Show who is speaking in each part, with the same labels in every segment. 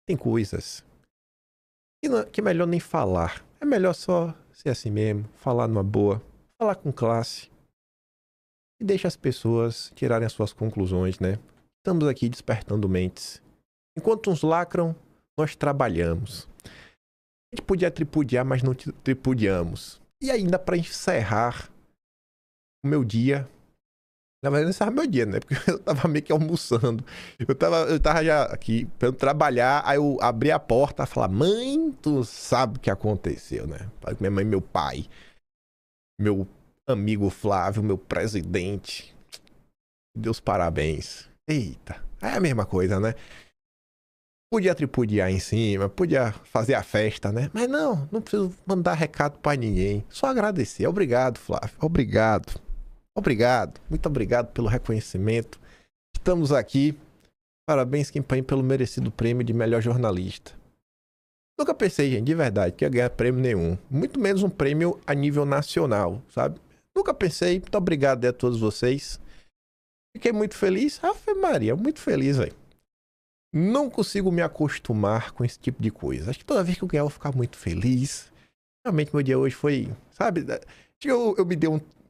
Speaker 1: tem coisas que é melhor nem falar. É melhor só ser assim mesmo, falar numa boa, falar com classe e deixa as pessoas tirarem as suas conclusões, né? Estamos aqui despertando mentes. Enquanto uns lacram, nós trabalhamos. A gente podia tripudiar, mas não tripudiamos. E ainda para encerrar o meu dia. Na verdade, não encerrar meu dia, né? Porque eu tava meio que almoçando. Eu tava já aqui pra eu trabalhar. Aí eu abri a porta e falei: mãe, tu sabe o que aconteceu, né? Minha mãe, meu pai, meu amigo Flávio, meu presidente. Deus parabéns. Eita, é a mesma coisa, né? Podia tripudiar em cima, podia fazer a festa, né? Mas não preciso mandar recado pra ninguém. Só agradecer. Obrigado, Flávio. Obrigado. Obrigado. Muito obrigado pelo reconhecimento. Estamos aqui. Parabéns, Kim Paim, pelo merecido prêmio de melhor jornalista. Nunca pensei, gente, de verdade, que ia ganhar prêmio nenhum. Muito menos um prêmio a nível nacional, sabe? Nunca pensei. Muito obrigado a todos vocês. Fiquei muito feliz. Ave Maria, muito feliz, velho. Não consigo me acostumar com esse tipo de coisa. Acho que toda vez que eu ganhar eu vou ficar muito feliz. Realmente meu dia hoje foi, sabe? Eu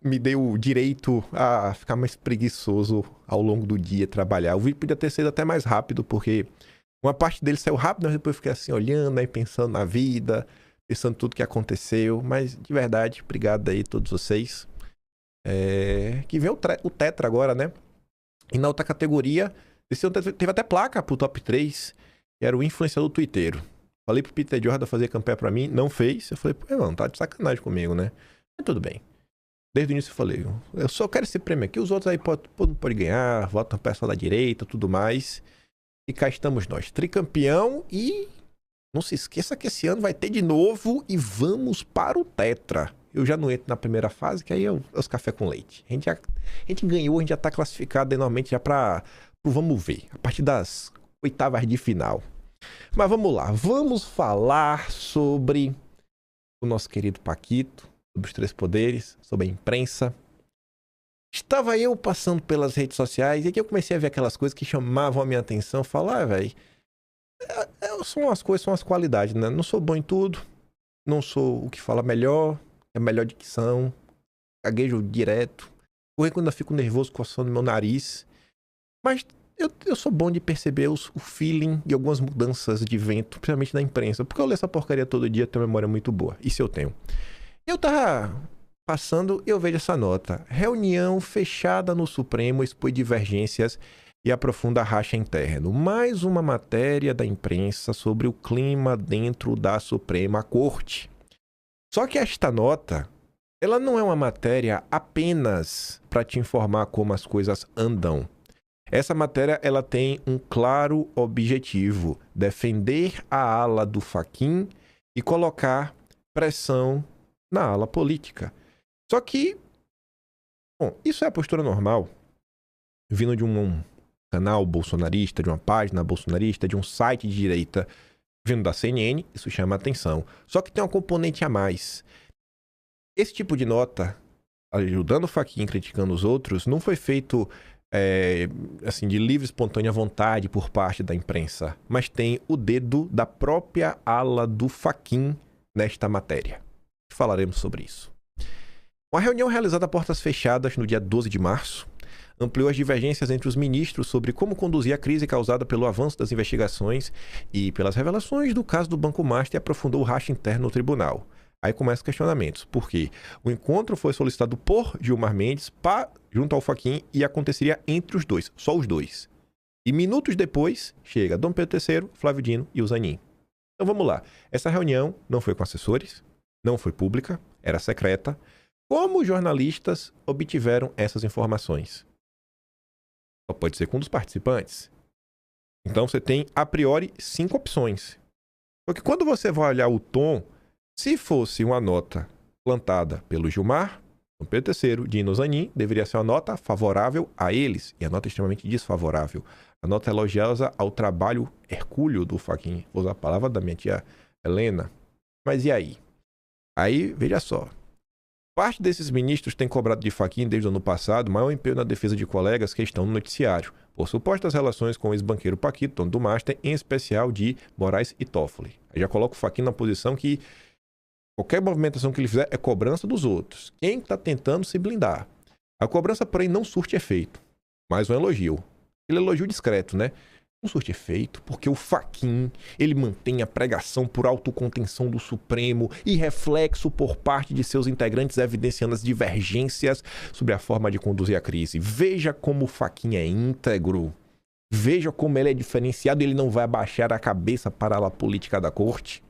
Speaker 1: me dei o direito a ficar mais preguiçoso ao longo do dia, trabalhar. O vídeo podia ter sido até mais rápido, porque uma parte dele saiu rápido, mas depois eu fiquei assim olhando, aí pensando na vida, pensando tudo que aconteceu. Mas de verdade, obrigado aí a todos vocês. Que vem o Tetra agora, né? E na outra categoria, teve até placa pro top 3, que era o influenciador twitteiro. Falei pro Peter Jordan fazer campanha pra mim, não fez. Eu falei, pô, mano, tá de sacanagem comigo, né? Mas tudo bem. Desde o início eu falei, eu só quero esse prêmio aqui, os outros aí pode ganhar, votam pro pessoal da direita, tudo mais. E cá estamos nós, tricampeão, e não se esqueça que esse ano vai ter de novo e vamos para o Tetra. Eu já não entro na primeira fase, que aí é os café com leite. A gente ganhou, a gente já tá classificado normalmente já pro vamos ver, a partir das oitavas de final. Mas vamos lá, vamos falar sobre o nosso querido Paquito, sobre os três poderes, sobre a imprensa. Estava eu passando pelas redes sociais e aqui eu comecei a ver aquelas coisas que chamavam a minha atenção. Falar, velho, são as coisas, são as qualidades, né? Não sou bom em tudo, não sou o que fala melhor, é melhor dicção, gaguejo direto. Corre quando eu fico nervoso, coçando meu nariz. Mas eu sou bom de perceber o feeling e algumas mudanças de vento, principalmente na imprensa. Porque eu leio essa porcaria todo dia, tenho uma memória muito boa. Isso eu tenho. Eu tava passando e eu vejo essa nota. Reunião fechada no Supremo expõe divergências e aprofunda a racha interno. Mais uma matéria da imprensa sobre o clima dentro da Suprema Corte. Só que esta nota, ela não é uma matéria apenas para te informar como as coisas andam. Essa matéria, ela tem um claro objetivo: defender a ala do Fachin e colocar pressão na ala política. Só que, bom, isso é a postura normal, vindo de um canal bolsonarista, de uma página bolsonarista, de um site de direita, vindo da CNN, isso chama atenção. Só que tem uma componente a mais. Esse tipo de nota, ajudando o Fachin, criticando os outros, não foi feito assim, de livre, espontânea vontade por parte da imprensa, mas tem o dedo da própria ala do Fachin nesta matéria. Falaremos sobre isso. Uma reunião realizada a portas fechadas no dia 12 de março ampliou as divergências entre os ministros sobre como conduzir a crise causada pelo avanço das investigações e pelas revelações do caso do Banco Master, e aprofundou o racha interno no tribunal. Aí começam os questionamentos, porque o encontro foi solicitado por Gilmar Mendes junto ao Fachin e aconteceria entre os dois, só os dois. E minutos depois, chega Dom Pedro III, Flávio Dino e o Zanin. Então vamos lá, essa reunião não foi com assessores, não foi pública, era secreta. Como os jornalistas obtiveram essas informações? Só pode ser com um dos participantes. Então você tem, a priori, 5 opções. Porque quando você vai olhar o tom, se fosse uma nota plantada pelo Gilmar, Dom Pedro III, Dino, Zanin, deveria ser uma nota favorável a eles, e a nota é extremamente desfavorável. A nota elogiosa ao trabalho hercúleo do Fachin. Vou usar a palavra da minha tia Helena. Mas e aí? Aí, veja só. Parte desses ministros tem cobrado de Fachin desde o ano passado maior empenho na defesa de colegas que estão no noticiário, por supostas relações com o ex-banqueiro Paquito, dono do Master, em especial de Moraes e Toffoli. Aí já coloca o Fachin na posição que qualquer movimentação que ele fizer é cobrança dos outros. Quem está tentando se blindar? A cobrança, porém, não surte efeito. Mais um elogio. Ele elogio discreto, né? Não surte efeito porque o Fachin, ele mantém a pregação por autocontenção do Supremo e reflexo por parte de seus integrantes evidenciando as divergências sobre a forma de conduzir a crise. Veja como o Fachin é íntegro. Veja como ele é diferenciado e ele não vai abaixar a cabeça para a política da corte.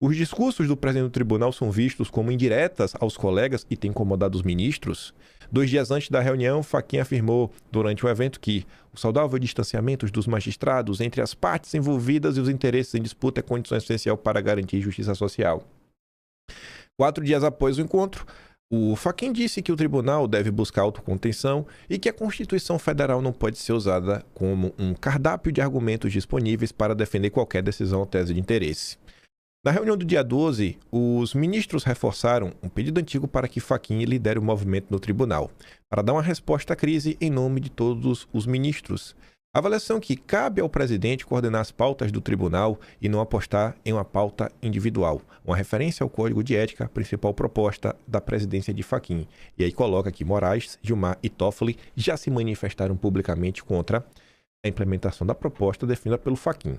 Speaker 1: Os discursos do presidente do tribunal são vistos como indiretas aos colegas e têm incomodado os ministros. 2 dias antes da reunião, Fachin afirmou, durante o evento, que o saudável distanciamento dos magistrados entre as partes envolvidas e os interesses em disputa é condição essencial para garantir justiça social. 4 dias após o encontro, o Fachin disse que o tribunal deve buscar autocontenção e que a Constituição Federal não pode ser usada como um cardápio de argumentos disponíveis para defender qualquer decisão ou tese de interesse. Na reunião do dia 12, os ministros reforçaram um pedido antigo para que Fachin lidere o movimento no tribunal, para dar uma resposta à crise em nome de todos os ministros. A avaliação que cabe ao presidente coordenar as pautas do tribunal e não apostar em uma pauta individual. Uma referência ao Código de Ética, principal proposta da presidência de Fachin. E aí coloca que Moraes, Gilmar e Toffoli já se manifestaram publicamente contra a implementação da proposta definida pelo Fachin.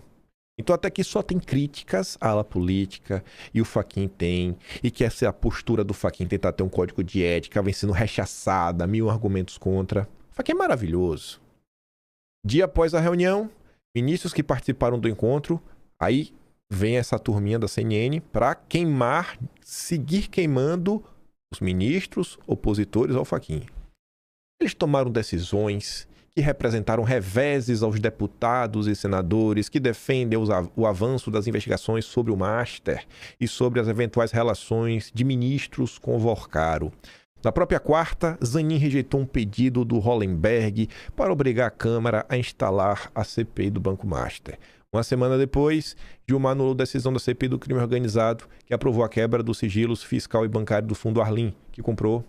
Speaker 1: Então até que só tem críticas à ala política, e o Fachin tem, e que essa é a postura do Fachin tentar ter um código de ética, vem sendo rechaçada, 1000 argumentos contra. O Fachin é maravilhoso. Dia após a reunião, ministros que participaram do encontro, aí vem essa turminha da CNN para queimar, seguir queimando os ministros opositores ao Fachin. Eles tomaram decisões que representaram reveses aos deputados e senadores que defendem o avanço das investigações sobre o Master e sobre as eventuais relações de ministros com o Vorcaro. Na própria quarta, Zanin rejeitou um pedido do Hollenberg para obrigar a Câmara a instalar a CPI do Banco Master. Uma semana depois, Gilmar anulou a decisão da CPI do crime organizado, que aprovou a quebra dos sigilos fiscal e bancário do Fundo Arlim, que comprou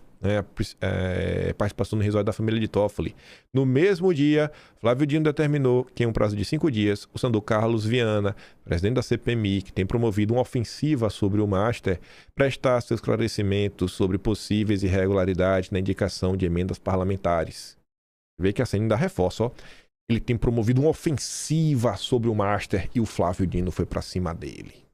Speaker 1: participação no resort da família de Toffoli. No mesmo dia, Flávio Dino determinou que, em um prazo de 5 dias, o senador Carlos Viana, presidente da CPMI, que tem promovido uma ofensiva sobre o Master, prestasse esclarecimentos sobre possíveis irregularidades na indicação de emendas parlamentares. Vê que a CNN dá reforço, ó. Ele tem promovido uma ofensiva sobre o Master e o Flávio Dino foi para cima dele.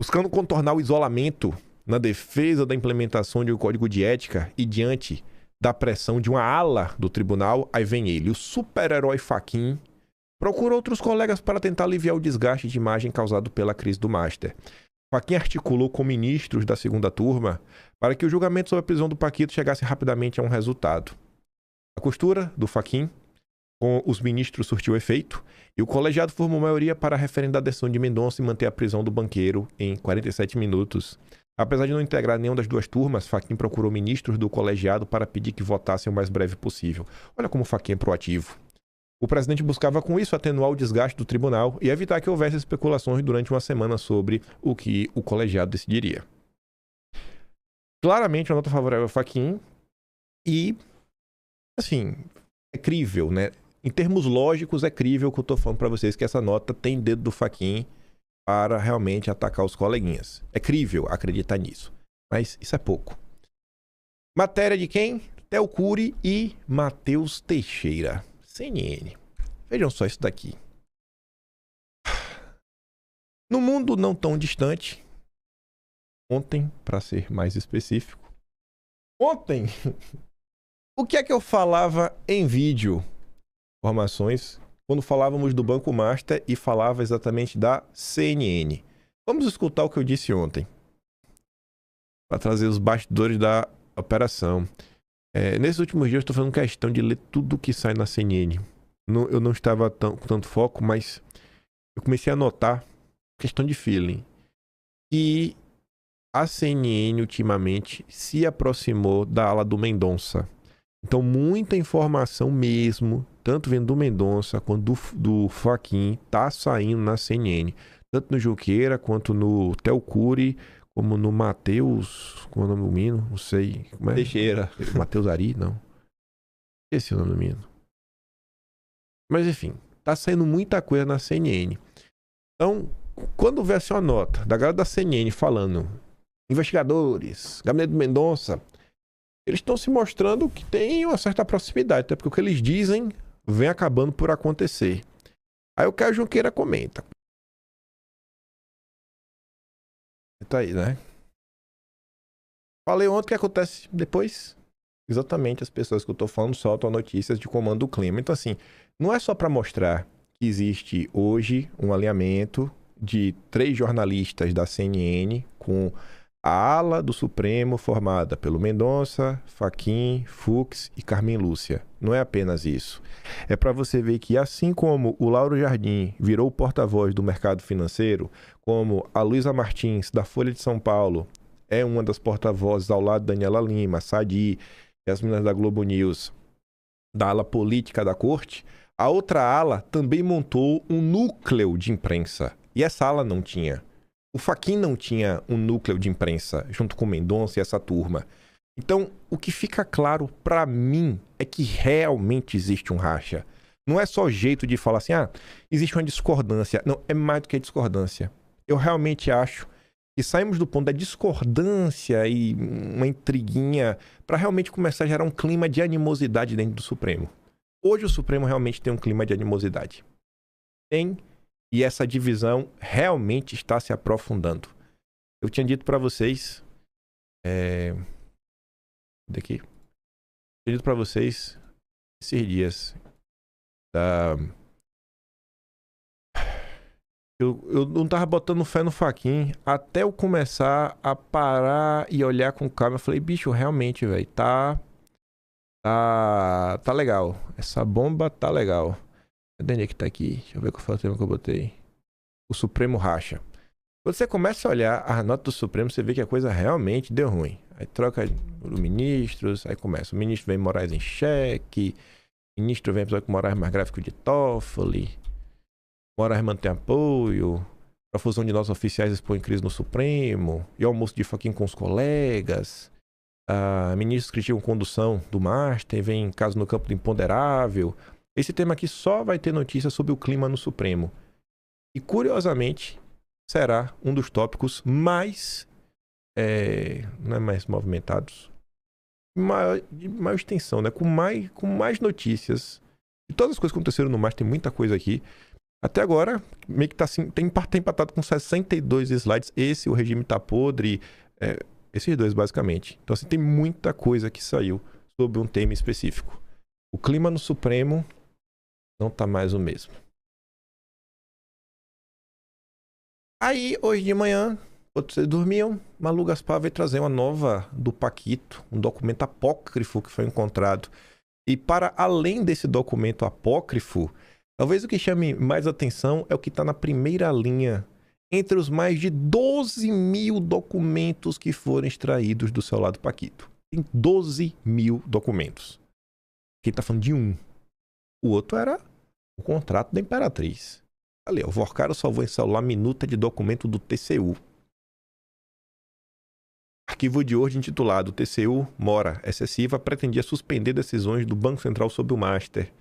Speaker 1: Buscando contornar o isolamento na defesa da implementação de um código de ética e diante da pressão de uma ala do tribunal, aí vem ele, o super-herói Fachin, procura outros colegas para tentar aliviar o desgaste de imagem causado pela crise do Master. Fachin articulou com ministros da segunda turma para que o julgamento sobre a prisão do Paquito chegasse rapidamente a um resultado. A costura do Fachin com os ministros surtiu efeito e o colegiado formou maioria para referendar a decisão de Mendonça e manter a prisão do banqueiro em 47 minutos. Apesar de não integrar nenhuma das duas turmas, Fachin procurou ministros do colegiado para pedir que votassem o mais breve possível. Olha como Fachin é proativo. O presidente buscava com isso atenuar o desgaste do tribunal e evitar que houvesse especulações durante uma semana sobre o que o colegiado decidiria. Claramente, uma nota favorável a Fachin e, assim, é crível, né? Em termos lógicos, é crível que eu estou falando para vocês que essa nota tem dedo do Fachin para realmente atacar os coleguinhas. É crível acreditar nisso, mas isso é pouco. Matéria de quem? Theo Cury e Matheus Teixeira, CNN. Vejam só isso daqui. No mundo não tão distante, ontem, para ser mais específico, ontem, o que é que eu falava em vídeo? Informações quando falávamos do Banco Master e falava exatamente da CNN. Vamos escutar o que eu disse ontem, para trazer os bastidores da operação. Nesses últimos dias eu estou fazendo questão de ler tudo que sai na CNN. Eu não estava com tanto foco, mas eu comecei a notar, questão de feeling, que a CNN ultimamente se aproximou da ala do Mendonça. Então, muita informação mesmo, tanto vendo do Mendonça quanto do Fachin, tá saindo na CNN. Tanto no Junqueira, quanto no Theo Cury, como no Matheus, como é o nome do menino? Não sei. Como é?
Speaker 2: Teixeira.
Speaker 1: Matheus Ari, não. Esqueci o nome do menino. Mas enfim, tá saindo muita coisa na CNN. Então, quando vê assim uma nota da galera da CNN falando investigadores, Gabinete do Mendonça, eles estão se mostrando que tem uma certa proximidade, até porque o que eles dizem vem acabando por acontecer. Aí o Caio Junqueira comenta. Tá aí, né? Falei ontem o que acontece depois. Exatamente, as pessoas que eu tô falando soltam notícias de comando do clima. Então, assim, não é só para mostrar que existe hoje um alinhamento de 3 jornalistas da CNN com a ala do Supremo formada pelo Mendonça, Fachin, Fux e Carmen Lúcia. Não é apenas isso. É para você ver que assim como o Lauro Jardim virou o porta-voz do mercado financeiro, como a Luísa Martins, da Folha de São Paulo, é uma das porta-vozes ao lado de Daniela Lima, Sadi e as meninas da Globo News, da ala política da corte, a outra ala também montou um núcleo de imprensa. E essa ala não tinha. O Fachin não tinha um núcleo de imprensa junto com o Mendonça e essa turma. Então, o que fica claro pra mim é que realmente existe um racha. Não é só jeito de falar assim, existe uma discordância. Não, é mais do que discordância. Eu realmente acho que saímos do ponto da discordância e uma intriguinha para realmente começar a gerar um clima de animosidade dentro do Supremo. Hoje o Supremo realmente tem um clima de animosidade. Tem. E essa divisão realmente está se aprofundando. Eu tinha dito para vocês... Daqui. Eu tinha dito para vocês esses dias Eu não tava botando fé no Fachin até eu começar a parar e olhar com calma. Eu falei, bicho, realmente, velho, tá legal. Essa bomba tá legal. Cadê onde é que tá aqui? Deixa eu ver qual foi o tema que eu botei. O Supremo racha. Quando você começa a olhar a nota do Supremo, você vê que a coisa realmente deu ruim. Aí troca os ministros, aí começa. O ministro vem Moraes em xeque, o ministro vem episódio com Moraes mais gráfico de Toffoli, Moraes mantém apoio, a fusão de nossos oficiais expõe crise no Supremo, e almoço de Fachin com os colegas, ministros criticam condução do Master, vem caso no campo do imponderável. Esse tema aqui só vai ter notícia sobre o clima no Supremo. E, curiosamente, será um dos tópicos mais, não é mais movimentados, de maior extensão, né? Com mais notícias. De todas as coisas que aconteceram no Master, tem muita coisa aqui. Até agora, meio que tá assim, tem empatado com 62 slides. O regime tá podre. Esses dois, basicamente. Então, assim, tem muita coisa que saiu sobre um tema específico. O clima no Supremo não tá mais o mesmo. Aí, hoje de manhã, quando vocês dormiam, Malu Gaspar veio trazer uma nova do Paquito, um documento apócrifo que foi encontrado. E para além desse documento apócrifo, talvez o que chame mais atenção é o que está na primeira linha, entre os mais de 12 mil documentos que foram extraídos do celular do Paquito. Tem 12 mil documentos. Quem está falando de um. O outro era o contrato da Imperatriz. Ali, o Vorcaro salvou em celular minuta de documento do TCU. Arquivo de ordem intitulado TCU Mora Excessiva pretendia suspender decisões do Banco Central sobre o Master.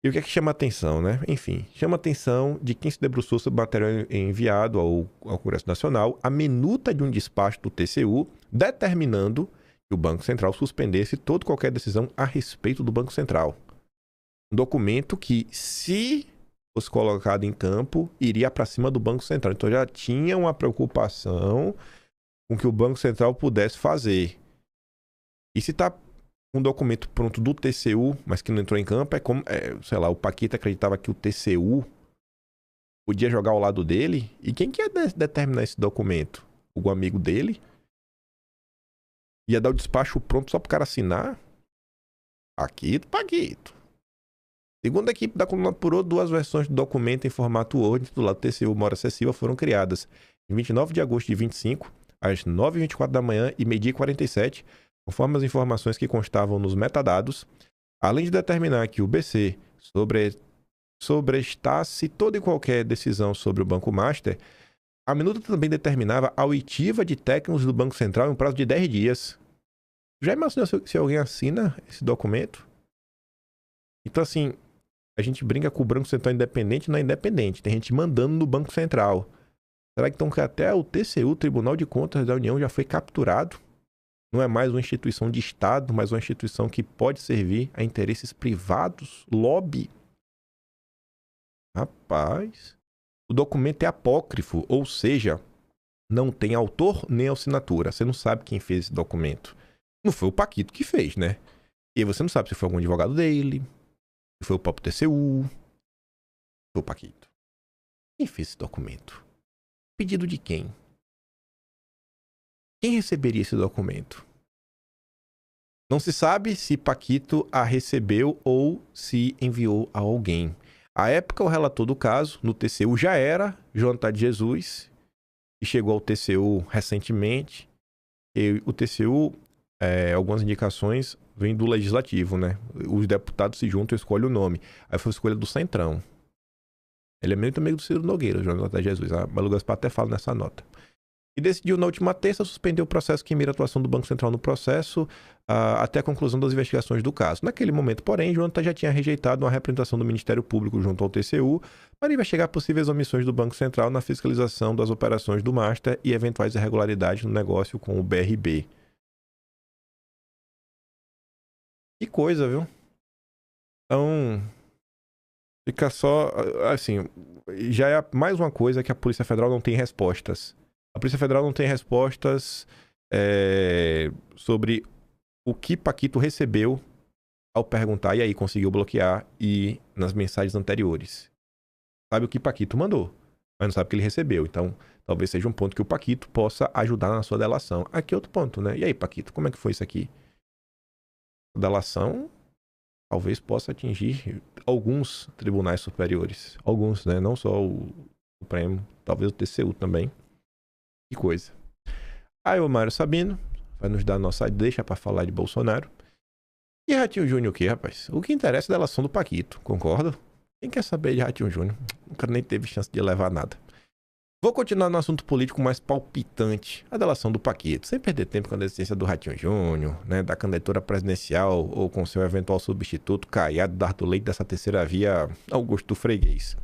Speaker 1: E o que é que chama atenção, né? Enfim, chama atenção de quem se debruçou sobre o material enviado ao Congresso Nacional a minuta de um despacho do TCU determinando que o Banco Central suspendesse toda e qualquer decisão a respeito do Banco Central. Um documento que, se fosse colocado em campo, iria para cima do Banco Central. Então já tinha uma preocupação com que o Banco Central pudesse fazer. E se está um documento pronto do TCU, mas que não entrou em campo, é como, sei lá, o Paquito acreditava que o TCU podia jogar ao lado dele. E quem que ia determinar esse documento? O amigo dele? Ia dar o despacho pronto só pro cara assinar? Paquito. Segundo a equipe da coluna apurou, 2 versões do documento em formato Word intitulado TCU Mora Excessiva foram criadas em 29 de agosto de 25, às 9h24 da manhã e 12h47, conforme as informações que constavam nos metadados, além de determinar que o BC sobrestasse toda e qualquer decisão sobre o Banco Master, A minuta também determinava a oitiva de técnicos do Banco Central em um prazo de 10 dias. Já imaginou se alguém assina esse documento? Então, assim, a gente brinca com o Banco Central independente, não é independente. Tem gente mandando no Banco Central. Será que então que até o TCU, o Tribunal de Contas da União, já foi capturado? Não é mais uma instituição de Estado, mas uma instituição que pode servir a interesses privados? Lobby? Rapaz, o documento é apócrifo, ou seja, não tem autor nem assinatura. Você não sabe quem fez esse documento. Não foi o Paquito que fez, né? E aí você não sabe se foi algum advogado dele, se foi o próprio TCU, se foi o Paquito. Quem fez esse documento? Pedido de quem? Quem receberia esse documento? Não se sabe se Paquito a recebeu ou se enviou a alguém. À época, o relator do caso, no TCU, já era Jonathan de Jesus, que chegou ao TCU recentemente. E o TCU, algumas indicações vêm do Legislativo, né? Os deputados se juntam e escolhem o nome. Aí foi a escolha do Centrão. Ele é meio amigo do Ciro Nogueira, Jonathan de Jesus. A Malu Gaspar até fala nessa nota. E decidiu na última terça suspender o processo que mira a atuação do Banco Central no processo até a conclusão das investigações do caso. Naquele momento, porém, Jonathan já tinha rejeitado uma representação do Ministério Público junto ao TCU para investigar possíveis omissões do Banco Central na fiscalização das operações do Master e eventuais irregularidades no negócio com o BRB. Que coisa, viu? Então, fica só, assim, já é mais uma coisa que a Polícia Federal não tem respostas. A Polícia Federal não tem respostas sobre o que Paquito recebeu ao perguntar e aí conseguiu bloquear e nas mensagens anteriores. Sabe o que Paquito mandou, mas não sabe o que ele recebeu. Então, talvez seja um ponto que o Paquito possa ajudar na sua delação. Aqui é outro ponto, né? E aí, Paquito, como é que foi isso aqui? A delação talvez possa atingir alguns tribunais superiores. Alguns, né? Não só o Supremo, talvez o TCU também. Que coisa. Aí o Mário Sabino vai nos dar a nossa deixa para falar de Bolsonaro. E Ratinho Júnior o quê, rapaz? O que interessa é a delação do Paquito, concorda? Quem quer saber de Ratinho Júnior? Nunca nem teve chance de levar nada. Vou continuar no assunto político mais palpitante, a delação do Paquito, sem perder tempo com a desistência do Ratinho Júnior, né, da candidatura presidencial ou com seu eventual substituto, Caiado Dardo Leite dessa terceira via, Augusto Freguês.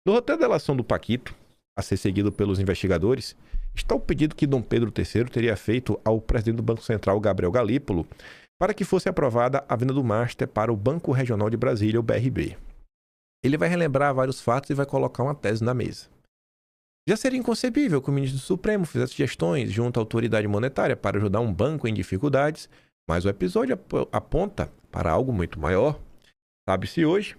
Speaker 1: No roteiro da delação do Paquito, a ser seguido pelos investigadores, está o pedido que Dom Pedro III teria feito ao presidente do Banco Central, Gabriel Galípolo, para que fosse aprovada a venda do Master para o Banco Regional de Brasília, o BRB. Ele vai relembrar vários fatos e vai colocar uma tese na mesa. Já seria inconcebível que o ministro do Supremo fizesse gestões junto à autoridade monetária para ajudar um banco em dificuldades, mas o episódio aponta para algo muito maior. Sabe-se hoje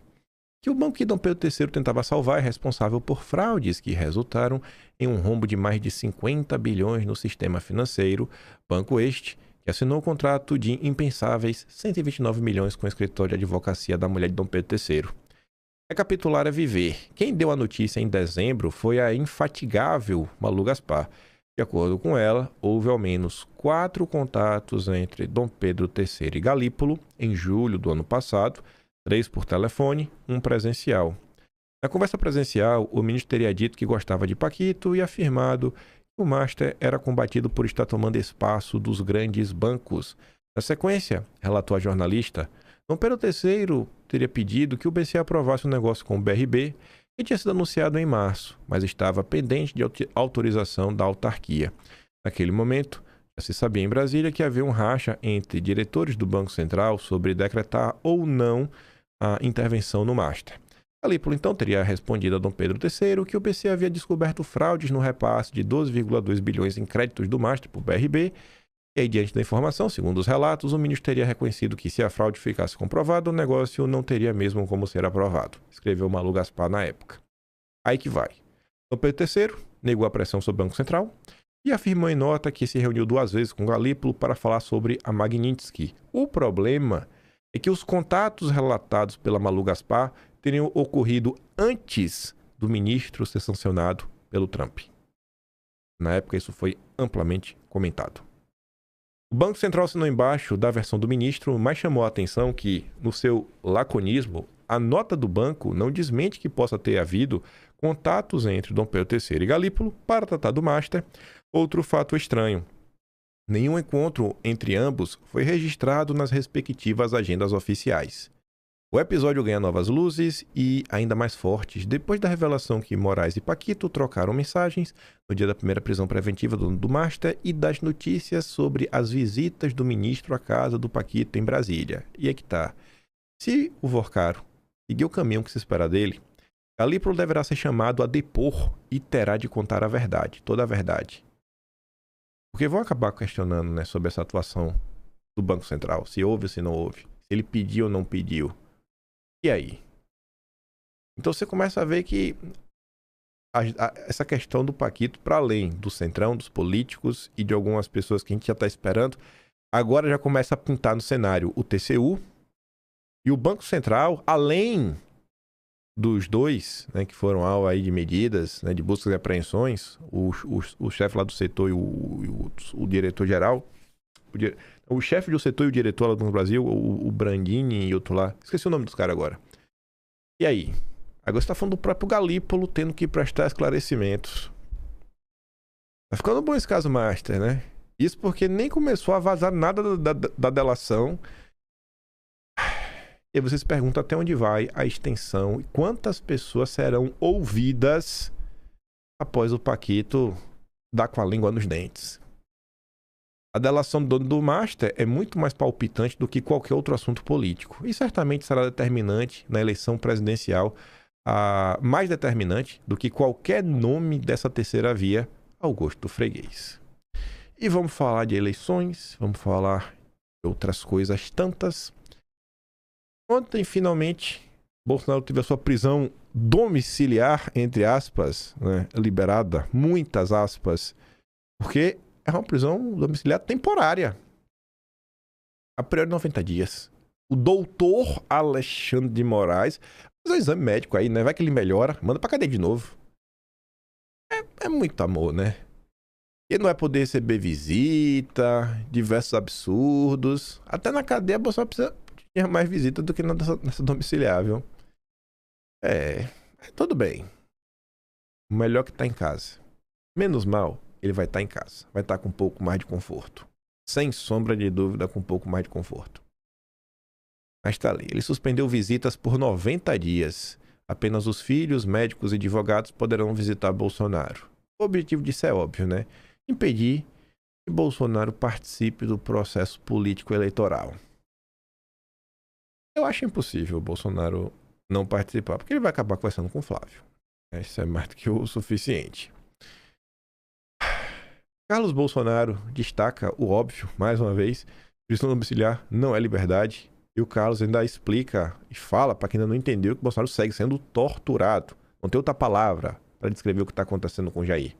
Speaker 1: que o banco que Dom Pedro III tentava salvar é responsável por fraudes que resultaram em um rombo de mais de 50 bilhões no sistema financeiro, banco este que assinou o contrato de impensáveis 129 milhões com o escritório de advocacia da mulher de Dom Pedro III. Recapitular é viver. Quem deu a notícia em dezembro foi a infatigável Malu Gaspar. De acordo com ela, houve ao menos 4 contatos entre Dom Pedro III e Galípolo em julho do ano passado, 3 por telefone, 1 presencial. Na conversa presencial, o ministro teria dito que gostava de Paquito e afirmado que o Master era combatido por estar tomando espaço dos grandes bancos. Na sequência, relatou a jornalista, Dom Pedro III teria pedido que o BC aprovasse um negócio com o BRB, que tinha sido anunciado em março, mas estava pendente de autorização da autarquia. Naquele momento, já se sabia em Brasília que havia um racha entre diretores do Banco Central sobre decretar ou não a intervenção no Master. Galípolo, então, teria respondido a Dom Pedro III que o BC havia descoberto fraudes no repasse de 12,2 bilhões em créditos do Master para o BRB. E aí, diante da informação, segundo os relatos, o ministro teria reconhecido que se a fraude ficasse comprovada, o negócio não teria mesmo como ser aprovado, escreveu Malu Gaspar na época. Aí que vai. Dom Pedro III negou a pressão sobre o Banco Central e afirmou em nota que se reuniu 2 vezes com Galípolo para falar sobre a Magnitsky. O problema é que os contatos relatados pela Malu Gaspar teriam ocorrido antes do ministro ser sancionado pelo Trump. Na época, isso foi amplamente comentado. O Banco Central assinou embaixo da versão do ministro, mas chamou a atenção que, no seu laconismo, a nota do banco não desmente que possa ter havido contatos entre Dom Pedro III e Galípolo para tratar do Master. Outro fato estranho: nenhum encontro entre ambos foi registrado nas respectivas agendas oficiais. O episódio ganha novas luzes e ainda mais fortes depois da revelação que Moraes e Paquito trocaram mensagens no dia da primeira prisão preventiva do Master e das notícias sobre as visitas do ministro à casa do Paquito em Brasília. E é que tá. Se o Vorcaro seguir o caminho que se espera dele, Galípolo deverá ser chamado a depor e terá de contar a verdade, toda a verdade. Porque vão acabar questionando, né, sobre essa atuação do Banco Central, se houve ou se não houve, se ele pediu ou não pediu. E aí? Então você começa a ver que essa questão do Paquito, para além do Centrão, dos políticos e de algumas pessoas que a gente já está esperando, agora já começa a pintar no cenário o TCU e o Banco Central, além dos dois, né, que foram alvo aí de medidas, né, de buscas e apreensões, o chefe lá do setor e o diretor-geral, o chefe do setor e o diretor lá do Banco do Brasil, o Brandini e outro lá. Esqueci o nome dos caras agora. E aí? Agora você tá falando do próprio Galípolo tendo que prestar esclarecimentos. Tá ficando bom esse caso Master, né? Isso porque nem começou a vazar nada da delação. E aí você se pergunta até onde vai a extensão e quantas pessoas serão ouvidas após o Paquito dar com a língua nos dentes. A delação do dono do Master é muito mais palpitante do que qualquer outro assunto político e certamente será determinante na eleição presidencial, mais determinante do que qualquer nome dessa terceira via ao gosto do freguês. E vamos falar de eleições, vamos falar de outras coisas tantas. Ontem, finalmente, Bolsonaro teve a sua prisão domiciliar, entre aspas, né, liberada, muitas aspas, porque é uma prisão domiciliar temporária. A priori 90 dias. O doutor Alexandre de Moraes faz um exame médico aí, né? Vai que ele melhora, manda pra cadeia de novo. É muito amor, né? Ele não vai poder receber visita, diversos absurdos. Até na cadeia, Bolsonaro precisa de mais visita do que nessa domiciliar, viu? Tudo bem. O melhor que tá em casa. Menos mal, ele vai estar em casa. Vai estar com um pouco mais de conforto. Sem sombra de dúvida, com um pouco mais de conforto. Mas tá ali. Ele suspendeu visitas por 90 dias. Apenas os filhos, médicos e advogados poderão visitar Bolsonaro. O objetivo disso é óbvio, né? Impedir que Bolsonaro participe do processo político eleitoral. Eu acho impossível o Bolsonaro não participar, porque ele vai acabar conversando com o Flávio. Isso é mais do que o suficiente. Carlos Bolsonaro destaca o óbvio, mais uma vez: prisão domiciliar não é liberdade. E o Carlos ainda explica e fala, para quem ainda não entendeu, que o Bolsonaro segue sendo torturado. Não tem outra palavra para descrever o que está acontecendo com o Jair.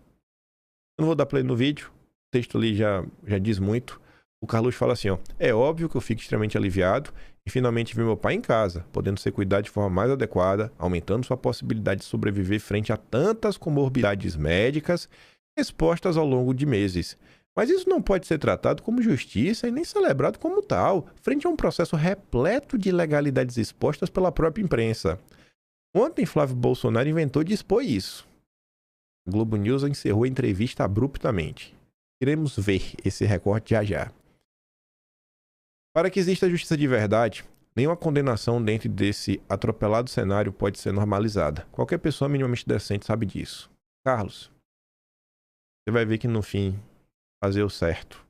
Speaker 1: Eu não vou dar play no vídeo, o texto ali já diz muito. O Carlos fala assim, ó: é óbvio que eu fico extremamente aliviado e finalmente vi meu pai em casa, podendo ser cuidado de forma mais adequada, aumentando sua possibilidade de sobreviver frente a tantas comorbidades médicas expostas ao longo de meses. Mas isso não pode ser tratado como justiça e nem celebrado como tal, frente a um processo repleto de ilegalidades expostas pela própria imprensa. Ontem, Flávio Bolsonaro inventou de expor isso. A Globo News encerrou a entrevista abruptamente. Iremos ver esse recorte já já. Para que exista justiça de verdade, nenhuma condenação dentro desse atropelado cenário pode ser normalizada. Qualquer pessoa minimamente decente sabe disso. Carlos, você vai ver que no fim, fazer o certo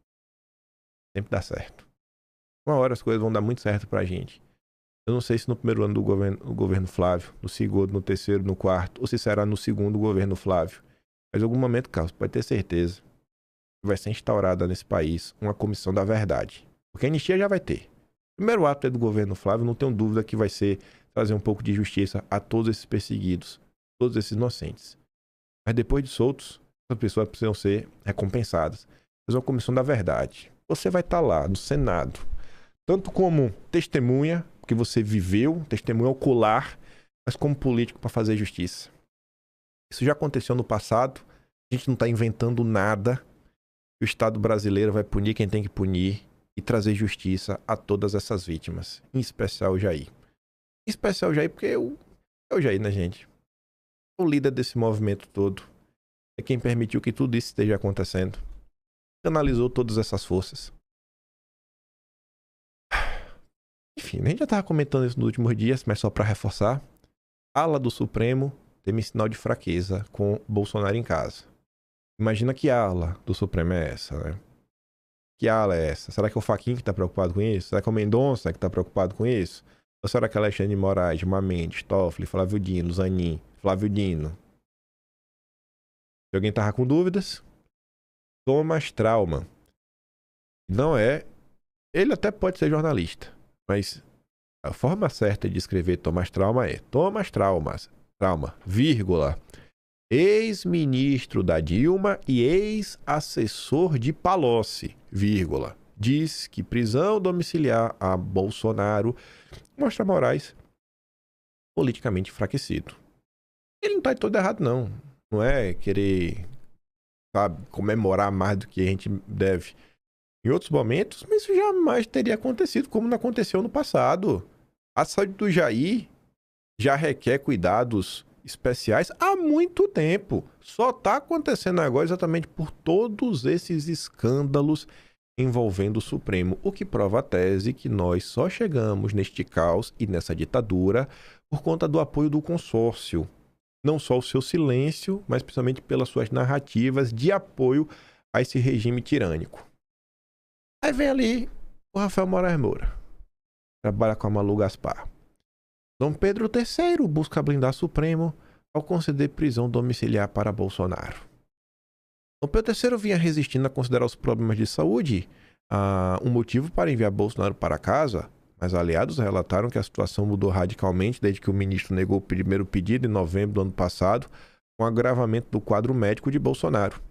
Speaker 1: sempre dá certo. Uma hora as coisas vão dar muito certo pra gente. Eu não sei se no primeiro ano do governo Flávio, no segundo, no terceiro, no quarto, ou se será no segundo governo Flávio. Mas em algum momento, Carlos, pode ter certeza que vai ser instaurada nesse país uma comissão da verdade. Porque a anistia já vai ter. O primeiro ato do governo Flávio, não tenho dúvida que vai ser trazer um pouco de justiça a todos esses perseguidos, todos esses inocentes. Mas depois de soltos, as pessoas precisam ser recompensadas. Fazer uma comissão da verdade. Você vai estar lá no Senado, tanto como testemunha, porque você viveu, testemunha ocular, mas como político para fazer justiça. Isso já aconteceu no passado, a gente não está inventando nada. O Estado brasileiro vai punir quem tem que punir e trazer justiça a todas essas vítimas, em especial o Jair. Em especial o Jair, porque é o Jair, né, gente? O líder desse movimento todo. É quem permitiu que tudo isso esteja acontecendo. Canalizou todas essas forças. Enfim, a gente já estava comentando isso nos últimos dias, mas só para reforçar. A ala do Supremo teme sinal de fraqueza com Bolsonaro em casa. Imagina que ala do Supremo é essa, né? Que ala é essa? Será que é o Fachin que está preocupado com isso? Será que é o Mendonça que está preocupado com isso? Ou será que é Alexandre de Moraes, Gilmar Mendes, Toffoli, Flávio Dino, Zanin, Flávio Dino? Se alguém tava com dúvidas, Thomas Trauma. Não é... Ele até pode ser jornalista, mas a forma certa de escrever Thomas Trauma é Thomas Trauma, vírgula, ex-ministro da Dilma e ex-assessor de Palocci, vírgula, diz que prisão domiciliar a Bolsonaro mostra Moraes politicamente enfraquecido. Ele não tá todo errado, não. Não é querer, sabe, comemorar mais do que a gente deve. Em outros momentos, mas isso jamais teria acontecido, como não aconteceu no passado. A saúde do Jair já requer cuidados especiais há muito tempo. Só está acontecendo agora exatamente por todos esses escândalos envolvendo o Supremo, o que prova a tese que nós só chegamos neste caos e nessa ditadura por conta do apoio do consórcio. Não só o seu silêncio, mas principalmente pelas suas narrativas de apoio a esse regime tirânico. Aí vem ali o Rafael Moraes Moura. Trabalha com a Malu Gaspar. Dom Pedro III busca blindar Supremo ao conceder prisão domiciliar para Bolsonaro. Dom Pedro III vinha resistindo a considerar os problemas de saúde um motivo para enviar Bolsonaro para casa, mas aliados relataram que a situação mudou radicalmente desde que o ministro negou o primeiro pedido em novembro do ano passado, com o agravamento do quadro médico de Bolsonaro.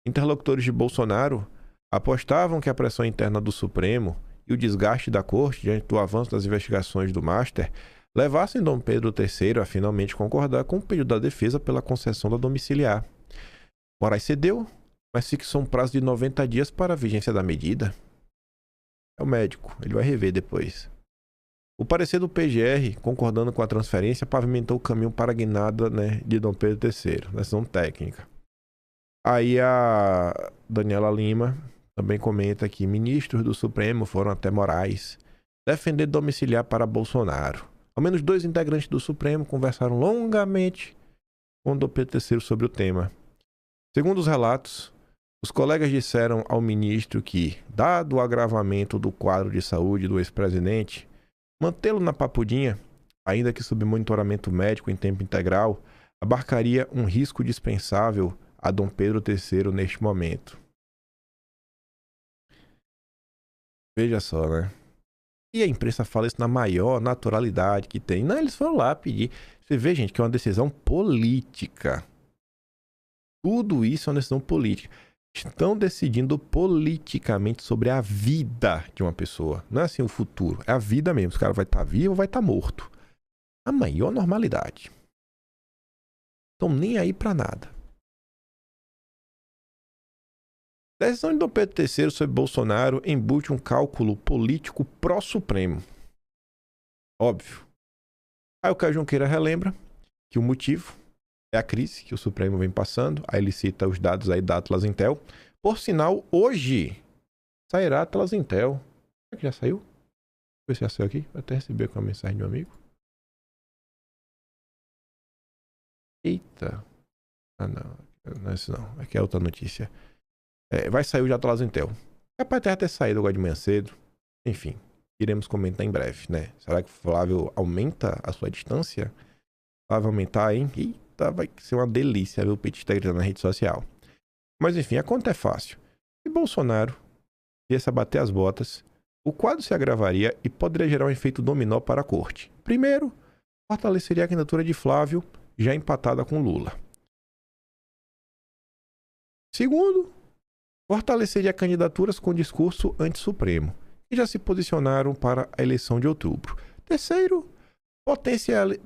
Speaker 1: Interlocutores de Bolsonaro apostavam que a pressão interna do Supremo e o desgaste da corte diante do avanço das investigações do Master levassem Dom Pedro III a finalmente concordar com o pedido da defesa pela concessão da domiciliar. Moraes cedeu, mas fixou um prazo de 90 dias para a vigência da medida. É o médico, ele vai rever depois. O parecer do PGR, concordando com a transferência, pavimentou o caminho para a guinada, né, de Dom Pedro III, decisão técnica. Aí a Daniela Lima também comenta que ministros do Supremo foram até Moraes defender domiciliar para Bolsonaro. Ao menos 2 integrantes do Supremo conversaram longamente com Dom Pedro III sobre o tema. Segundo os relatos, os colegas disseram ao ministro que, dado o agravamento do quadro de saúde do ex-presidente, mantê-lo na papudinha, ainda que sob monitoramento médico em tempo integral, abarcaria um risco dispensável a Dom Pedro III neste momento. Veja só, né? E a imprensa fala isso na maior naturalidade que tem. Não, eles foram lá pedir. Você vê, gente, que é uma decisão política. Tudo isso é uma decisão política. Estão decidindo politicamente sobre a vida de uma pessoa. Não é assim o futuro. É a vida mesmo. Se o cara vai estar vivo ou vai estar morto. A maior normalidade. Estão nem aí pra nada. A decisão de Dom Pedro III sobre Bolsonaro embute um cálculo político pró-supremo. Óbvio. Aí o Caio Junqueira relembra que o motivo é a crise que o Supremo vem passando. Aí ele cita os dados aí da Atlas Intel. Por sinal, hoje sairá a Atlas Intel. Será que já saiu? Deixa eu ver se já saiu aqui. Vou até receber com a mensagem de um amigo. Eita. Ah, não. Não é isso não. Aqui é outra notícia. Vai sair o de Atlas Intel. Capaz de ter saído agora de manhã cedo. Enfim, iremos comentar em breve, né? Será que o Flávio aumenta a sua distância? Flávio aumentar, hein? Eita, vai ser uma delícia ver o petista gritando na rede social. Mas enfim, a conta é fácil. Se Bolsonaro viesse a bater as botas, o quadro se agravaria e poderia gerar um efeito dominó para a corte. Primeiro, fortaleceria a candidatura de Flávio, já empatada com Lula. Segundo, fortaleceria candidaturas com discurso anti-supremo, que já se posicionaram para a eleição de outubro. Terceiro,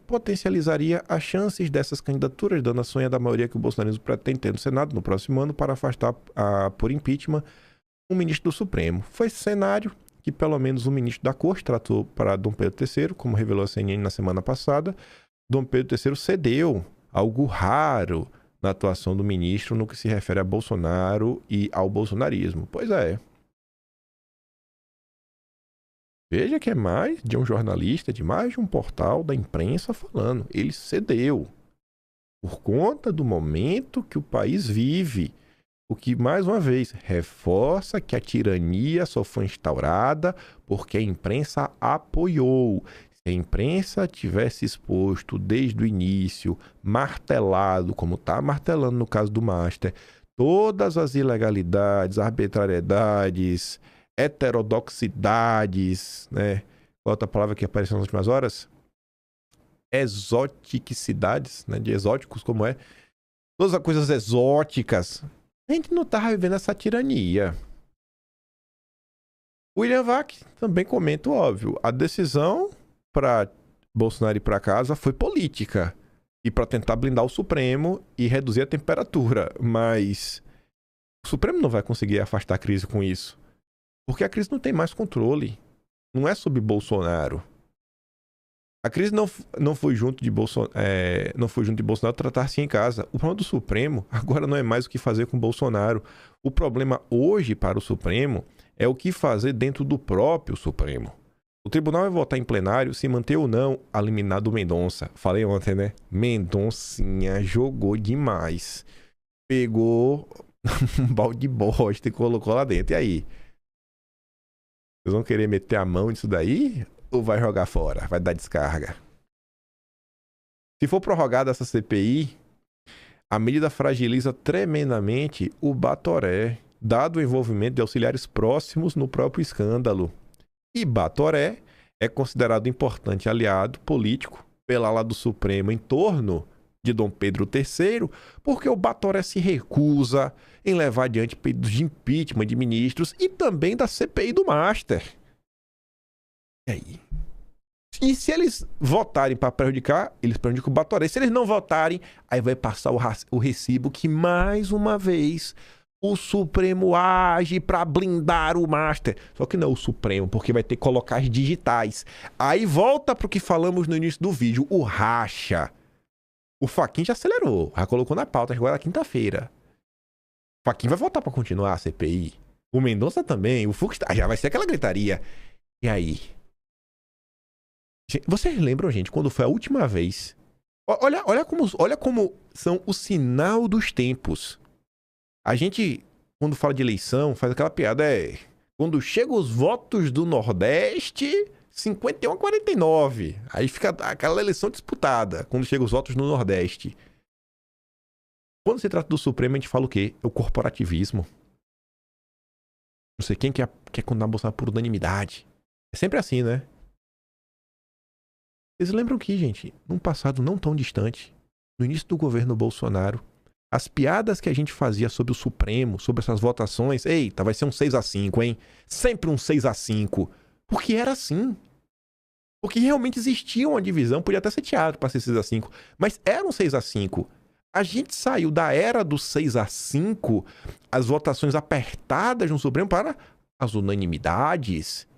Speaker 1: potencializaria as chances dessas candidaturas, dando a sonha da maioria que o bolsonarismo pretende ter no Senado no próximo ano para afastar por impeachment um ministro do Supremo. Foi esse cenário que pelo menos o ministro da Corte tratou para Dom Pedro III, como revelou a CNN na semana passada. Dom Pedro III cedeu, algo raro na atuação do ministro no que se refere a Bolsonaro e ao bolsonarismo. Pois é. Veja que é mais de um jornalista, de mais de um portal da imprensa falando. Ele cedeu por conta do momento que o país vive. O que, mais uma vez, reforça que a tirania só foi instaurada porque a imprensa apoiou. Se a imprensa tivesse exposto desde o início, martelado, como está martelando no caso do Master, todas as ilegalidades, arbitrariedades, heterodoxidades, né? Qual outra palavra que apareceu nas últimas horas? Exoticidades, né? De exóticos, como é? Todas as coisas exóticas. A gente não estava vivendo essa tirania. William Vac também comenta o óbvio. A decisão para Bolsonaro ir para casa foi política. E para tentar blindar o Supremo e reduzir a temperatura. Mas o Supremo não vai conseguir afastar a crise com isso. Porque a crise não tem mais controle. Não é sobre Bolsonaro. A crise não foi junto de Bolsonaro tratar-se em casa. O problema do Supremo agora não é mais o que fazer com Bolsonaro. O problema hoje para o Supremo é o que fazer dentro do próprio Supremo. O tribunal vai votar em plenário se manter ou não a liminar do Mendonça. Falei ontem, né? Mendoncinha jogou demais. Pegou um balde de bosta e colocou lá dentro. E aí? Vocês vão querer meter a mão nisso daí? Ou vai jogar fora? Vai dar descarga? Se for prorrogada essa CPI, a medida fragiliza tremendamente o Batoré, dado o envolvimento de auxiliares próximos no próprio escândalo. E Batoré é considerado importante aliado político pela ala do Supremo em torno de Dom Pedro III, porque o Batoré se recusa em levar adiante pedidos de impeachment de ministros e também da CPI do Master. E aí? E se eles votarem para prejudicar, eles prejudicam o Batoré. Se eles não votarem, aí vai passar o recibo que, mais uma vez, o Supremo age para blindar o Master. Só que não é o Supremo, porque vai ter que colocar as digitais. Aí volta para o que falamos no início do vídeo, o racha. O Fachin já acelerou, já colocou na pauta, agora na quinta-feira. O Fachin vai votar para continuar a CPI. O Mendonça também, o Fux já vai ser aquela gritaria. E aí? Vocês lembram, gente, quando foi a última vez? Olha como são o sinal dos tempos. A gente, quando fala de eleição, faz aquela piada, quando chegam os votos do Nordeste, 51-49. Aí fica aquela eleição disputada, quando chegam os votos no Nordeste. Quando se trata do Supremo, a gente fala o quê? O corporativismo. Não sei quem quer condenar Bolsonaro por unanimidade. É sempre assim, né? Vocês lembram que, gente, num passado não tão distante, no início do governo Bolsonaro, as piadas que a gente fazia sobre o Supremo, sobre essas votações, eita, vai ser um 6-5, hein? Sempre um 6-5. Porque era assim. Porque realmente existia uma divisão, podia até ser teatro para ser 6-5, mas era um 6-5. A gente saiu da era do 6-5, as votações apertadas no Supremo, para as unanimidades.